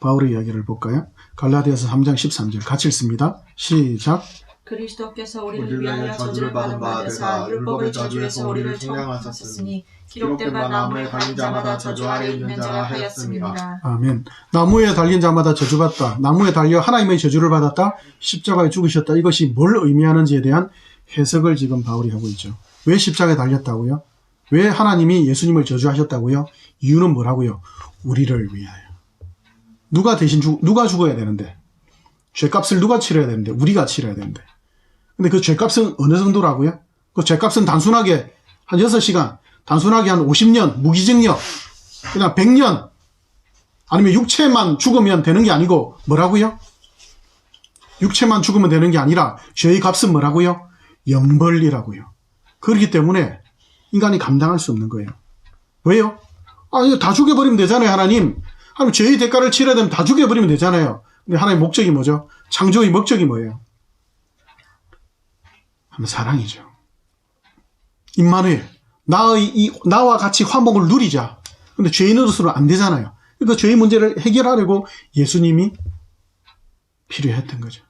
바울의 이야기를 볼까요? 갈라디아서 3장 13절 같이 읽습니다. 시작. 그리스도께서 우리를 위하여 저주를 받은 바 되사 율법의 저주에서 우리를 청하셨으니 기록된 바 나무에 달린 자마다 저주 아래 있는 자라 하였습니다. 아멘. 나무에 달린 자마다 저주받다. 나무에 달려 하나님의 저주를 받았다. 십자가에 죽으셨다. 이것이 뭘 의미하는지에 대한 해석을 지금 바울이 하고 있죠. 왜 십자가에 달렸다고요? 왜 하나님이 예수님을 저주하셨다고요? 이유는 뭐라고요? 우리를 위하여. 누가 죽어야 되는데? 죄값을 누가 치러야 되는데? 우리가 치러야 되는데. 근데 그 죄값은 어느 정도라고요? 그 죄값은 단순하게 한 6시간, 단순하게 한 50년, 무기징역, 그냥 100년, 아니면 육체만 죽으면 되는 게 아니고 뭐라고요? 육체만 죽으면 되는 게 아니라 죄의 값은 뭐라고요? 영벌이라고요. 그렇기 때문에 인간이 감당할 수 없는 거예요. 왜요? 이거 다 죽여버리면 되잖아요, 하나님. 하나님 죄의 대가를 치러야 되면 다 죽여버리면 되잖아요. 근데 하나님의 목적이 뭐죠? 창조의 목적이 뭐예요? 사랑이죠. 임마누엘, 나와 같이 화목을 누리자. 근데 죄인으로서는 안 되잖아요. 그러니까 죄의 문제를 해결하려고 예수님이 필요했던 거죠.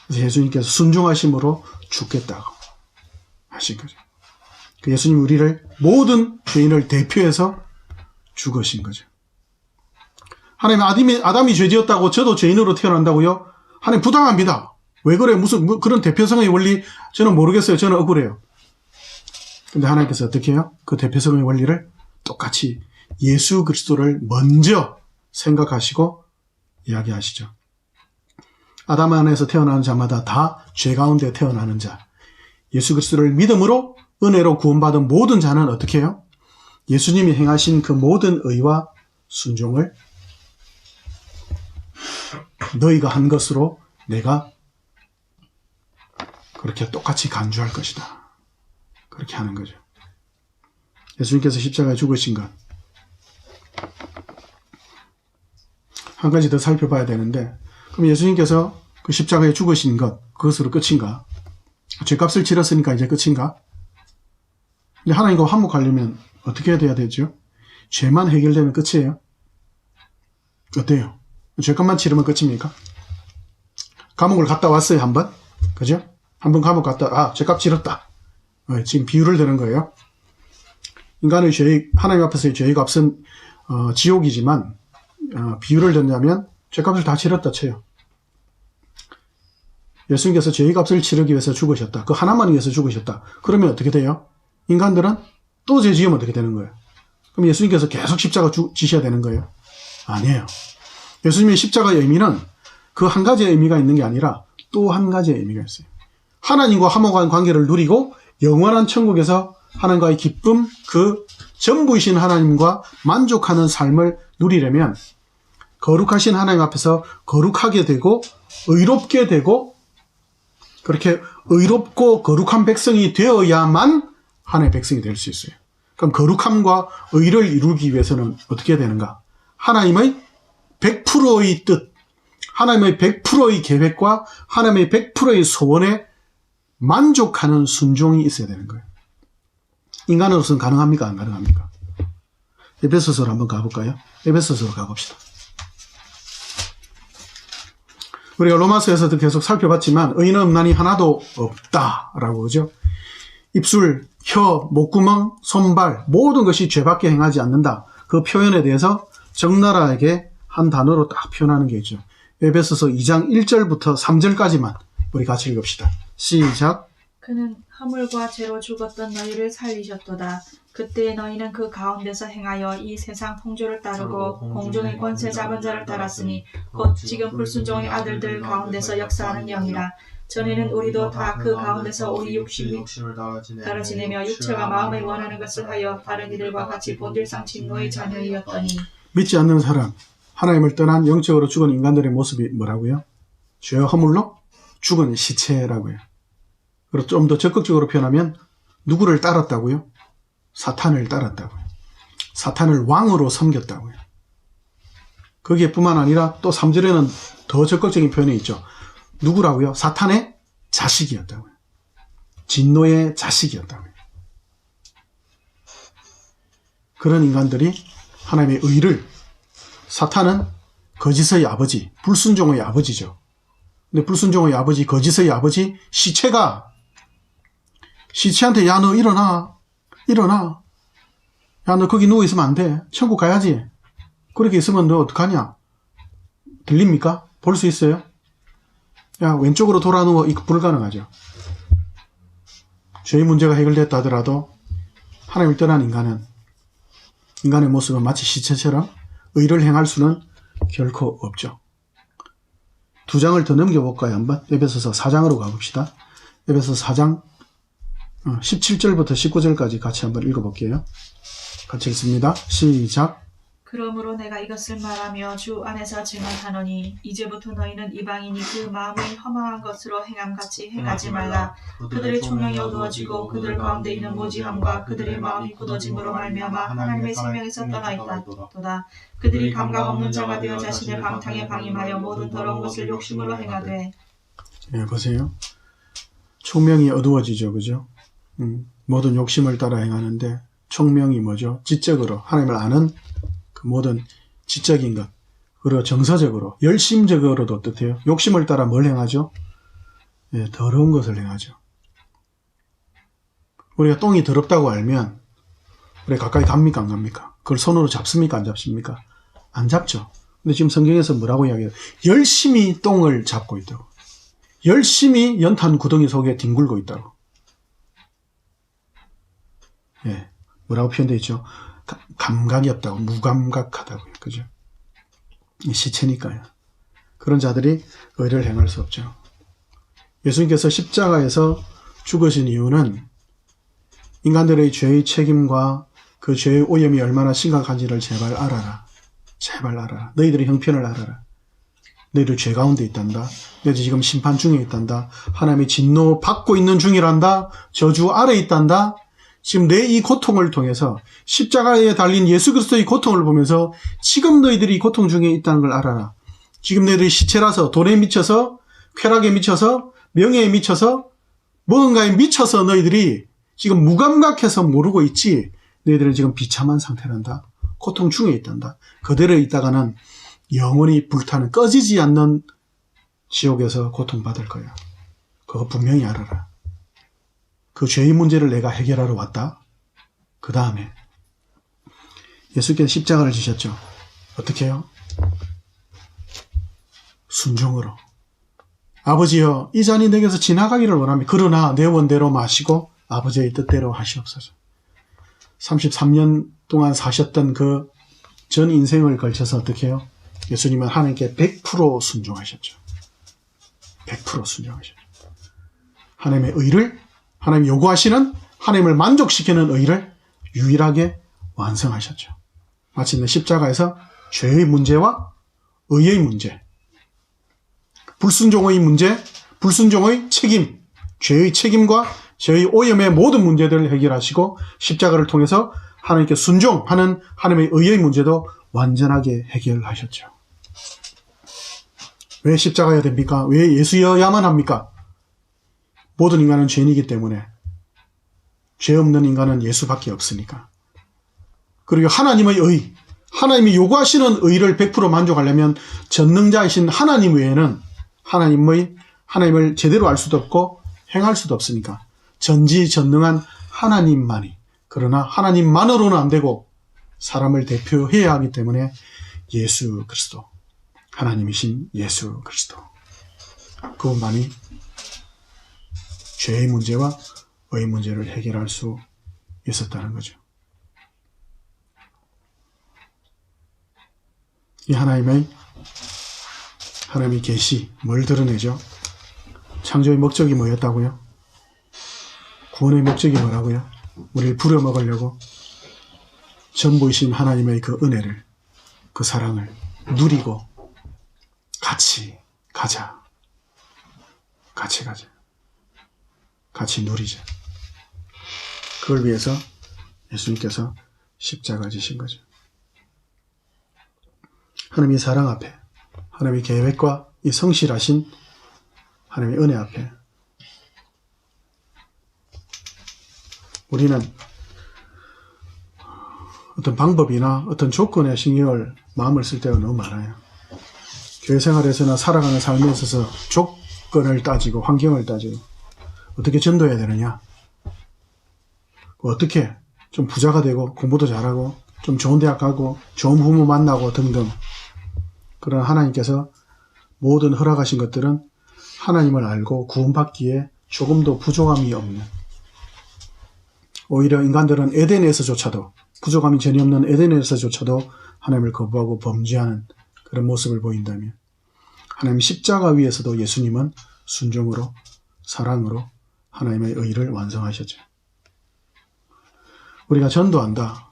그래서 예수님께서 순종하심으로 죽겠다고 하신 거죠. 그 예수님이 우리를 모든 죄인을 대표해서 죽으신 거죠. 하나님 아담이 죄지었다고 저도 죄인으로 태어난다고요? 하나님 부당합니다. 왜 그래? 무슨 그런 대표성의 원리 저는 모르겠어요. 저는 억울해요. 근데 하나님께서 어떻게 해요? 그 대표성의 원리를 똑같이 예수 그리스도를 먼저 생각하시고 이야기하시죠. 아담 안에서 태어나는 자마다 다 죄 가운데 태어나는 자. 예수 그리스도를 믿음으로 은혜로 구원받은 모든 자는 어떻게 해요? 예수님이 행하신 그 모든 의와 순종을 너희가 한 것으로 내가 그렇게 똑같이 간주할 것이다. 그렇게 하는 거죠. 예수님께서 십자가에 죽으신 것. 한 가지 더 살펴봐야 되는데, 그럼 예수님께서 그 십자가에 죽으신 것, 그것으로 끝인가? 죄값을 치렀으니까 이제 끝인가? 근데 하나님과 화목하려면 어떻게 해야 되죠? 죄만 해결되면 끝이에요. 어때요? 죄값만 치르면 끝입니까? 감옥을 갔다 왔어요, 한 번? 그죠? 한 번 감옥 갔다, 죄값 치렀다. 지금 비유를 드는 거예요. 인간의 하나님 앞에서의 죄의 값은, 지옥이지만, 비유를 든다면, 죄값을 다 치렀다 쳐요. 예수님께서 죄의 값을 치르기 위해서 죽으셨다. 그 하나만 위해서 죽으셨다. 그러면 어떻게 돼요? 인간들은 또 죄 지으면 어떻게 되는 거예요? 그럼 예수님께서 계속 십자가 지셔야 되는 거예요? 아니에요. 예수님의 십자가의 의미는 그 한 가지의 의미가 있는 게 아니라 또 한 가지의 의미가 있어요. 하나님과 화목한 관계를 누리고 영원한 천국에서 하나님과의 기쁨, 그 전부이신 하나님과 만족하는 삶을 누리려면 거룩하신 하나님 앞에서 거룩하게 되고 의롭게 되고 그렇게 의롭고 거룩한 백성이 되어야만 하나님의 백성이 될 수 있어요. 그럼 거룩함과 의를 이루기 위해서는 어떻게 해야 되는가? 하나님의 100%의 뜻, 하나님의 100%의 계획과 하나님의 100%의 소원에 만족하는 순종이 있어야 되는 거예요. 인간으로서는 가능합니까? 안 가능합니까? 에베소서로 한번 가볼까요? 에베소서로 가봅시다. 우리가 로마서에서도 계속 살펴봤지만 의인은 없나니 하나도 없다라고 그러죠. 입술, 혀, 목구멍, 손발 모든 것이 죄밖에 행하지 않는다. 그 표현에 대해서 적나라하게 한 단어로 딱 표현하는 게 있죠. 에베소서 2장 1절부터 3절까지만 우리 같이 읽읍시다. 시작. 그는 허물과 죄로 죽었던 너희를 살리셨도다. 그때 너희는 그 가운데서 행하여 이 세상 풍조를 따르고 공중의 권세 잡은 자를 따랐으니 곧 지금 불순종의 아들들 가운데서 역사하는 영이라. 전에는 우리도 다 그 가운데서 우리 욕심을 따라 지내며 육체와 마음에 원하는 것을 하여 다른 이들과 같이 본질상 진노의 자녀이었더니. 믿지 않는 사람, 하나님을 떠난 영적으로 죽은 인간들의 모습이 뭐라고요? 죄와 허물로 죽은 시체라고요. 그리고 좀 더 적극적으로 표현하면 누구를 따랐다고요? 사탄을 따랐다고요. 사탄을 왕으로 섬겼다고요. 거기에 뿐만 아니라 또 3절에는 더 적극적인 표현이 있죠. 누구라고요? 사탄의 자식이었다고요. 진노의 자식이었다고요. 그런 인간들이 하나님의 의를, 사탄은 거짓의 아버지, 불순종의 아버지죠. 근데 불순종의 아버지, 거짓의 아버지, 시체한테 야 너 일어나. 야 너 거기 누워있으면 안 돼. 천국 가야지. 그렇게 있으면 너 어떡하냐? 들립니까? 볼 수 있어요? 야 왼쪽으로 돌아 누워. 이거 불가능하죠. 죄의 문제가 해결됐다 하더라도 하나님을 떠난 인간의 모습은 마치 시체처럼 의를 행할 수는 결코 없죠. 2장을 더 넘겨볼까요? 한번 에베소서 4장으로 가봅시다. 에베소서 4장 17절부터 19절까지 같이 한번 읽어볼게요. 같이 읽습니다. 시작. 그러므로 내가 이것을 말하며 주 안에서 증언하노니 이제부터 너희는 이방인이 그 마음의 허망한 것으로 행함같이 행하지 말라. 그들의 총명이 어두워지고 그들 가운데 있는 모지함과 그들의 마음이 굳어짐으로 말미암아 하나님의 생명에서 떠나 있다도다. 그들이 감각 없는 자가 되어 자신의 방탕에 방임하여 모든 더러운 것을 욕심으로 행하되. 예, 보세요. 총명이 어두워지죠, 그죠? 모든 욕심을 따라 행하는데 총명이 뭐죠? 지적으로 하나님을 아는 그 모든 지적인 것, 그리고 정서적으로, 열심적으로도 어떻대요? 욕심을 따라 뭘 행하죠? 예, 더러운 것을 행하죠. 우리가 똥이 더럽다고 알면 우리 가까이 갑니까? 안 갑니까? 그걸 손으로 잡습니까? 안 잡습니까? 안 잡죠. 근데 지금 성경에서 뭐라고 이야기해요? 열심히 똥을 잡고 있다고. 열심히 연탄 구덩이 속에 뒹굴고 있다고. 예, 뭐라고 표현되어 있죠? 감각이 없다고, 무감각하다고요. 그죠? 시체니까요. 그런 자들이 의를 행할 수 없죠. 예수님께서 십자가에서 죽으신 이유는 인간들의 죄의 책임과 그 죄의 오염이 얼마나 심각한지를 제발 알아라. 제발 알아라. 너희들의 형편을 알아라. 너희들 죄 가운데 있단다. 너희들 지금 심판 중에 있단다. 하나님의 진노 받고 있는 중이란다. 저주 아래 있단다. 지금 내 이 고통을 통해서 십자가에 달린 예수 그리스도의 고통을 보면서 지금 너희들이 고통 중에 있다는 걸 알아라. 지금 너희들이 시체라서 돈에 미쳐서, 쾌락에 미쳐서, 명예에 미쳐서, 무언가에 미쳐서 너희들이 지금 무감각해서 모르고 있지. 너희들은 지금 비참한 상태란다. 고통 중에 있단다. 그대로 있다가는 영원히 불타는 꺼지지 않는 지옥에서 고통받을 거야. 그거 분명히 알아라. 그 죄의 문제를 내가 해결하러 왔다. 그 다음에 예수께서 십자가를 지셨죠. 어떻게 해요? 순종으로. 아버지여, 이 잔이 내게서 지나가기를 원합니다. 그러나 내 원대로 마시고 아버지의 뜻대로 하시옵소서. 33년 동안 사셨던 그 전 인생을 걸쳐서 어떻게 해요? 예수님은 하나님께 100% 순종하셨죠. 100% 순종하셨죠. 하나님의 의를, 하나님 요구하시는, 하나님을 만족시키는 의를 유일하게 완성하셨죠. 마침내 십자가에서 죄의 문제와 의의 문제, 불순종의 문제, 불순종의 책임, 죄의 책임과 죄의 오염의 모든 문제들을 해결하시고 십자가를 통해서 하나님께 순종하는 하나님의 의의 문제도 완전하게 해결하셨죠. 왜 십자가여야 됩니까? 왜 예수여야만 합니까? 모든 인간은 죄인이기 때문에 죄 없는 인간은 예수밖에 없으니까. 그리고 하나님의 의, 하나님이 요구하시는 의를 100% 만족하려면 전능자이신 하나님 외에는 하나님을 제대로 알 수도 없고 행할 수도 없으니까 전지전능한 하나님만이, 그러나 하나님만으로는 안 되고 사람을 대표해야 하기 때문에 예수 그리스도, 하나님이신 예수 그리스도, 그분만이 죄의 문제와 의 문제를 해결할 수 있었다는 거죠. 이 하나님의 계시, 뭘 드러내죠? 창조의 목적이 뭐였다고요? 구원의 목적이 뭐라고요? 우리를 부려먹으려고 전부이신 하나님의 그 은혜를, 그 사랑을 누리고 같이 가자. 같이 누리자. 그걸 위해서 예수님께서 십자가 지신 거죠. 하나님의 사랑 앞에, 하나님의 계획과 이 성실하신 하나님의 은혜 앞에 우리는 어떤 방법이나 어떤 조건에 신경을, 마음을 쓸 때가 너무 많아요. 교회 생활에서나 살아가는 삶에 있어서 조건을 따지고 환경을 따지고 어떻게 전도해야 되느냐, 어떻게 좀 부자가 되고 공부도 잘하고 좀 좋은 대학 가고 좋은 부모 만나고 등등. 그러나 하나님께서 모든 허락하신 것들은 하나님을 알고 구원받기에 조금도 부족함이 없는, 오히려 인간들은 에덴에서조차도, 부족함이 전혀 없는 에덴에서조차도 하나님을 거부하고 범죄하는 그런 모습을 보인다면, 하나님 십자가 위에서도 예수님은 순종으로, 사랑으로 하나님의 의를 완성하셨죠. 우리가 전도한다.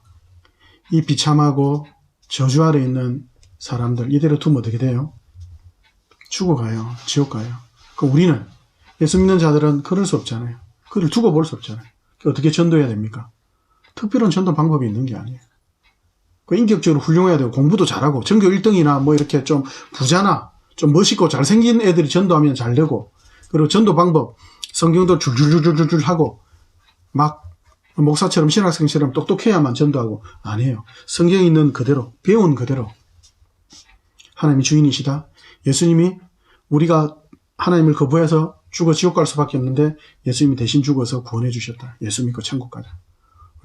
이 비참하고 저주 아래 있는 사람들 이대로 두면 어떻게 돼요? 죽어가요. 지옥 가요. 그럼 우리는, 예수 믿는 자들은 그럴 수 없잖아요. 그를 두고 볼 수 없잖아요. 어떻게 전도해야 됩니까? 특별한 전도 방법이 있는 게 아니에요. 인격적으로 훌륭해야 되고 공부도 잘하고 전교 1등이나 뭐 이렇게 좀 부자나 좀 멋있고 잘생긴 애들이 전도하면 잘 되고, 그리고 전도 방법 성경도 줄줄줄줄줄 하고 막 목사처럼 신학생처럼 똑똑해야만 전도하고, 아니에요. 성경에 있는 그대로, 배운 그대로 하나님이 주인이시다. 예수님이, 우리가 하나님을 거부해서 죽어 지옥 갈 수밖에 없는데 예수님이 대신 죽어서 구원해 주셨다. 예수 믿고 천국 가자.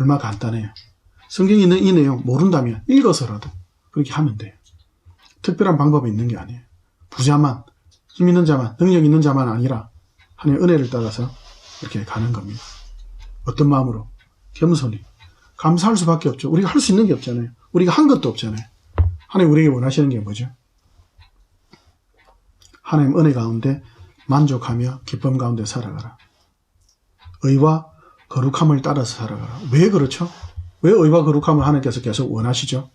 얼마나 간단해요. 성경에 있는 이 내용 모른다면 읽어서라도 그렇게 하면 돼요. 특별한 방법이 있는 게 아니에요. 부자만, 힘 있는 자만, 능력 있는 자만 아니라 하나님의 은혜를 따라서 이렇게 가는 겁니다. 어떤 마음으로? 겸손히. 감사할 수밖에 없죠. 우리가 할 수 있는 게 없잖아요. 우리가 한 것도 없잖아요. 하나님 우리에게 원하시는 게 뭐죠? 하나님 은혜 가운데 만족하며 기쁨 가운데 살아가라. 의와 거룩함을 따라서 살아가라. 왜 그렇죠? 왜 의와 거룩함을 하나님께서 계속 원하시죠?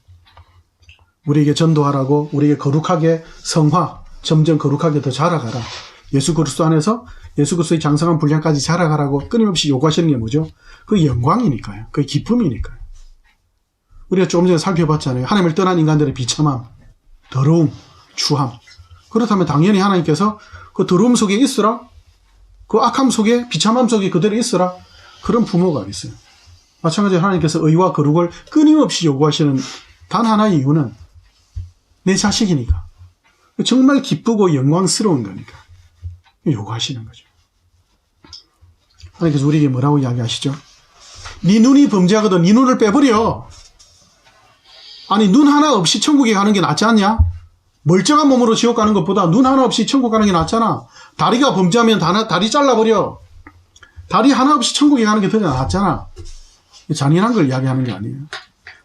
우리에게 전도하라고, 우리에게 거룩하게 성화, 점점 거룩하게 더 자라가라. 예수 그리스도 안에서 예수 그리스도의 장성한 분량까지 자라가라고 끊임없이 요구하시는 게 뭐죠? 그게 영광이니까요. 그게 기쁨이니까요. 우리가 조금 전에 살펴봤잖아요. 하나님을 떠난 인간들의 비참함, 더러움, 추함. 그렇다면 당연히 하나님께서 그 더러움 속에 있으라, 그 악함 속에, 비참함 속에 그대로 있으라, 그런 부모가 있어요. 마찬가지로 하나님께서 의와 거룩을 끊임없이 요구하시는 단 하나의 이유는 내 자식이니까, 정말 기쁘고 영광스러운 거니까 요구하시는 거죠. 하나님께서 우리에게 뭐라고 이야기하시죠? 네 눈이 범죄하거든 네 눈을 빼버려. 아니, 눈 하나 없이 천국에 가는 게 낫지 않냐? 멀쩡한 몸으로 지옥 가는 것보다 눈 하나 없이 천국 가는 게 낫잖아. 다리가 범죄하면 다리 잘라버려. 다리 하나 없이 천국에 가는 게 더 낫잖아. 잔인한 걸 이야기하는 게 아니에요.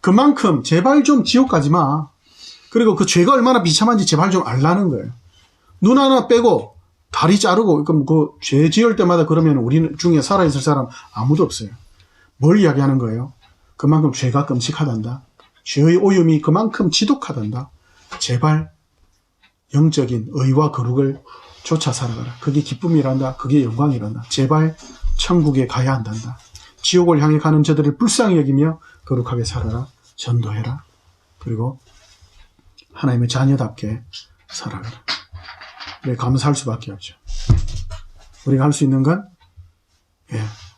그만큼 제발 좀 지옥 가지 마. 그리고 그 죄가 얼마나 비참한지 제발 좀 알라는 거예요. 눈 하나 빼고 다리 자르고, 그럼 그 죄 지을 때마다 그러면 우리 중에 살아있을 사람 아무도 없어요. 뭘 이야기하는 거예요? 그만큼 죄가 끔찍하단다. 죄의 오염이 그만큼 지독하단다. 제발 영적인 의와 거룩을 쫓아 살아가라. 그게 기쁨이란다. 그게 영광이란다. 제발 천국에 가야 한단다. 지옥을 향해 가는 저들을 불쌍히 여기며 거룩하게 살아라. 전도해라. 그리고 하나님의 자녀답게 살아가라. 그래, 감사할 수밖에 없죠. 우리가 할 수 있는 건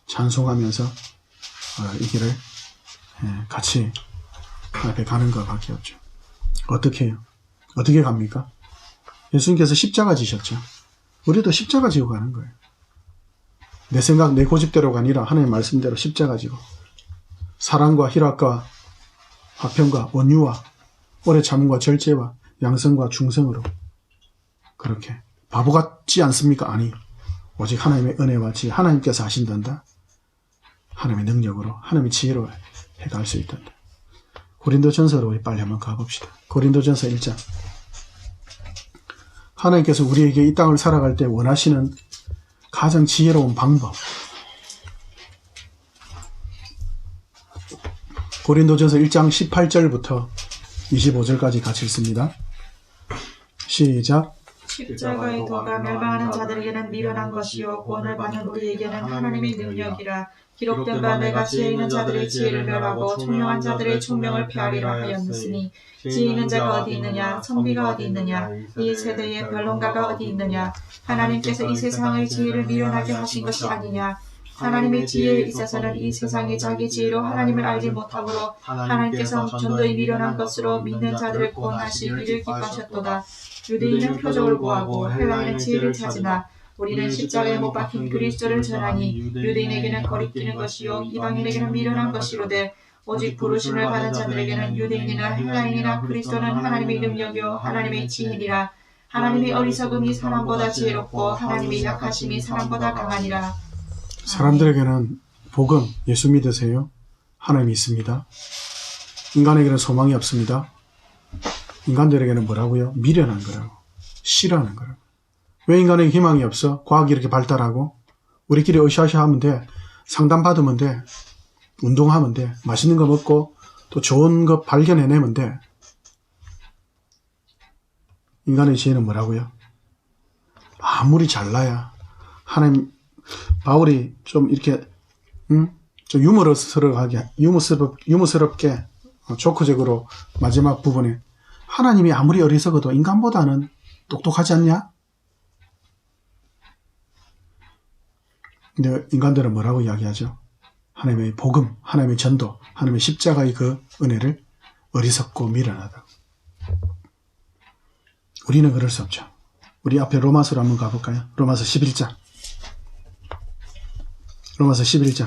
찬송하면서 이 길을 같이 앞에 가는 것밖에 없죠. 어떻게 해요? 어떻게 갑니까? 예수님께서 십자가 지셨죠. 우리도 십자가 지고 가는 거예요. 내 생각, 내 고집대로가 아니라 하나님의 말씀대로 십자가 지고 사랑과 희락과 화평과 온유와 오래 참음과 절제와 양성과 충성으로 그렇게 바보 같지 않습니까? 아니, 오직 하나님의 은혜와 지혜, 하나님께서 하신단다. 하나님의 능력으로, 하나님의 지혜로 해갈 수 있단다. 고린도전서로 우리 빨리 한번 가봅시다. 고린도전서 1장. 하나님께서 우리에게 이 땅을 살아갈 때 원하시는 가장 지혜로운 방법. 고린도전서 1장 18절부터 25절까지 같이 읽습니다. 시작. 십자가의 도가 멸망하는 자들에게는 미련한 것이요 구원을 받는 우리에게는 하나님의 능력이라. 기록된 바 내가 지혜 있는 자들의 지혜를 멸하고 총명한 자들의 총명을 폐하리라 하였으니 지혜 있는 자가 어디 있느냐, 선비가 어디 있느냐, 이 세대에 변론가가 어디 있느냐. 하나님께서 이 세상의 지혜를 미련하게 하신 것이 아니냐. 하나님의 지혜에 있어서는 이 세상이 자기 지혜로 하나님을 알지 못하므로 하나님께서 전도의 미련한 것으로 믿는 자들을 구원하시기를 기뻐하셨도다. 유대인은 표적을 구하고 헬라인은 지혜를 찾으나 우리는 십자가에 못 박힌 그리스도를 전하니 유대인에게는 거리끼는 것이요 이방인에게는 미련한 것이로되 오직 부르심을 받은 자들에게는 유대인이나 헬라인이나 그리스도는 하나님의 능력이요 하나님의 지혜니라. 하나님의 어리석음이 사람보다 지혜롭고 하나님의 약하심이 사람보다 강하니라. 사람들에게는 복음, 예수 믿으세요. 하나님이 있습니다. 인간에게는 소망이 없습니다. 인간들에게는 뭐라고요? 미련한 거라고. 싫어하는 거라고. 왜 인간에게 희망이 없어? 과학이 이렇게 발달하고 우리끼리 으쌰으쌰 하면 돼. 상담받으면 돼. 운동하면 돼. 맛있는 거 먹고 또 좋은 거 발견해내면 돼. 인간의 지혜는 뭐라고요? 아무리 잘나야 하나님, 바울이 좀 이렇게 좀 유머스럽게 조크적으로 마지막 부분에 하나님이 아무리 어리석어도 인간보다는 똑똑하지 않냐? 근데 인간들은 뭐라고 이야기하죠? 하나님의 복음, 하나님의 전도, 하나님의 십자가의 그 은혜를 어리석고 미련하다. 우리는 그럴 수 없죠. 우리 앞에 로마서로 한번 가볼까요? 로마서 11장. 로마서 11장.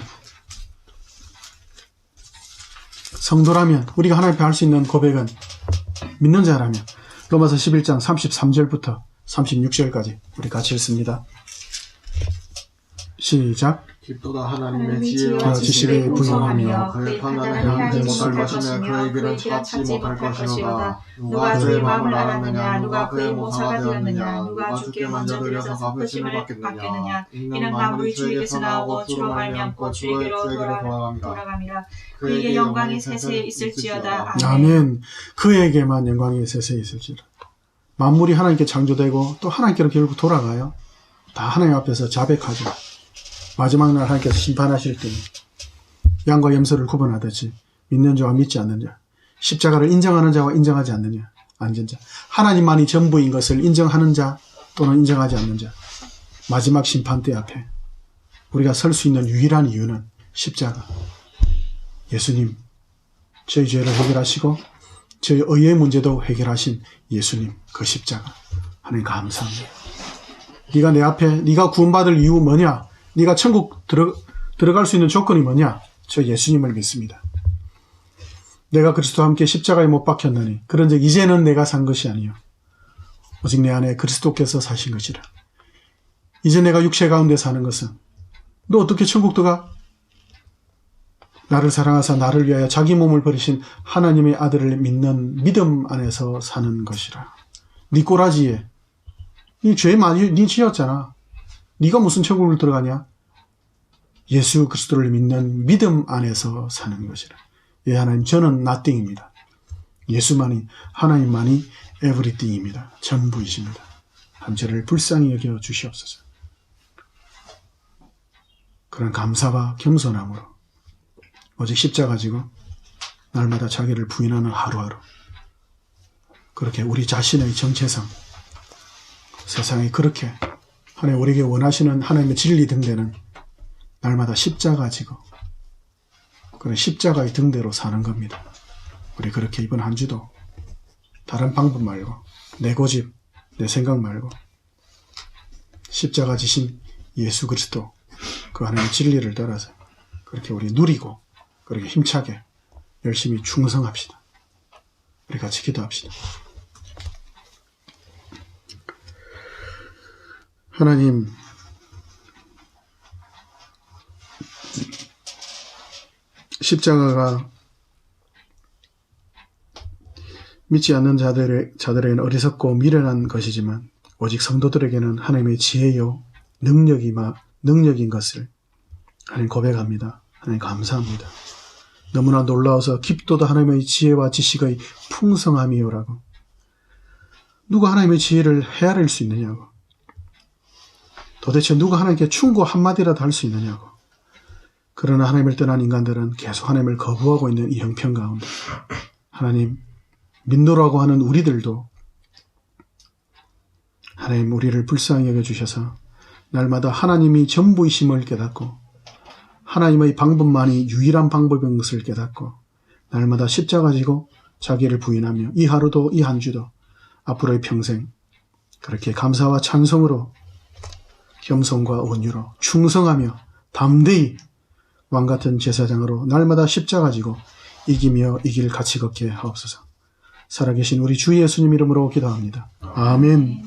성도라면 우리가 하나님 앞에 할 수 있는 고백은 믿는 자라면 로마서 11장 33절부터 36절까지 우리 같이 읽습니다. 시작. 깊도다 하나님의 지혜와 지식을 부정하며 그의 판단을 향하지 못할 것이며 그의 길은 찾지 못할 것이로다. 누가 주의 마음을 알았느냐, 누가 그의 모사가 되었느냐, 누가 주께 먼저 들여서 갚으심을 받겠느냐. 이는 만물이 주에게서 나오고 주로 말미암고 주에게로 돌아갑니다. 그에게 영광이 세세에 있을지어다. 아멘. 그에게만 영광이 세세에 있을지어다. 만물이 하나님께 창조되고 또 하나님께로 결국 돌아가요. 다 하나님 앞에서 자백하죠. 마지막 날 하나님께서 심판하실 때니 양과 염소를 구분하듯이 믿는 자와 믿지 않는 자, 십자가를 인정하는 자와 인정하지 않는 자, 하나님만이 전부인 것을 인정하는 자 또는 인정하지 않는 자, 마지막 심판대 앞에 우리가 설 수 있는 유일한 이유는 십자가. 예수님, 저희 죄를 해결하시고 저희 의의 문제도 해결하신 예수님, 그 십자가. 하나님 감사합니다. 네가 내 앞에, 네가 구원받을 이유 뭐냐? 네가 천국 들어갈 수 있는 조건이 뭐냐? 저 예수님을 믿습니다. 내가 그리스도와 함께 십자가에 못 박혔느니 그런즉 이제는 내가 산 것이 아니요 오직 내 안에 그리스도께서 사신 것이라. 이제 내가 육체 가운데 사는 것은 너 어떻게 천국 들어가? 나를 사랑하사 나를 위하여 자기 몸을 버리신 하나님의 아들을 믿는 믿음 안에서 사는 것이라. 네 꼬라지에 네 죄 많이 네 지었잖아. 네가 무슨 천국을 들어가냐? 예수 그리스도를 믿는 믿음 안에서 사는 것이라. 예, 하나님, 저는 nothing입니다. 예수만이, 하나님만이 everything입니다. 전부이십니다. 한 저를 불쌍히 여겨 주시옵소서. 그런 감사와 겸손함으로 오직 십자가 지고 날마다 자기를 부인하는 하루하루, 그렇게 우리 자신의 정체성, 세상이 그렇게 하나님 우리에게 원하시는 하나님의 진리 등대는 날마다 십자가 지고 그런 십자가의 등대로 사는 겁니다. 우리 그렇게 이번 한 주도 다른 방법 말고 내 고집, 내 생각 말고 십자가 지신 예수 그리스도 그 하나님의 진리를 따라서 그렇게 우리 누리고 그렇게 힘차게 열심히 충성합시다. 우리 같이 기도합시다. 하나님, 십자가가 믿지 않는 자들에게는 어리석고 미련한 것이지만 오직 성도들에게는 하나님의 지혜요 능력인 것을 하나님 고백합니다. 하나님 감사합니다. 너무나 놀라워서 깊도다 하나님의 지혜와 지식의 풍성함이요라고. 누가 하나님의 지혜를 헤아릴 수 있느냐고. 도대체 누가 하나님께 충고 한마디라도 할 수 있느냐고. 그러나 하나님을 떠난 인간들은 계속 하나님을 거부하고 있는 이 형편 가운데 하나님, 민노라고 하는 우리들도 하나님 우리를 불쌍히 여겨주셔서 날마다 하나님이 전부이심을 깨닫고 하나님의 방법만이 유일한 방법인 것을 깨닫고 날마다 십자가 지고 자기를 부인하며 이 하루도 이 한 주도 앞으로의 평생 그렇게 감사와 찬송으로 겸손과 온유로 충성하며 담대히 왕같은 제사장으로 날마다 십자가 지고 이기며 이길 같이 걷게 하옵소서. 살아계신 우리 주 예수님 이름으로 기도합니다. 아멘.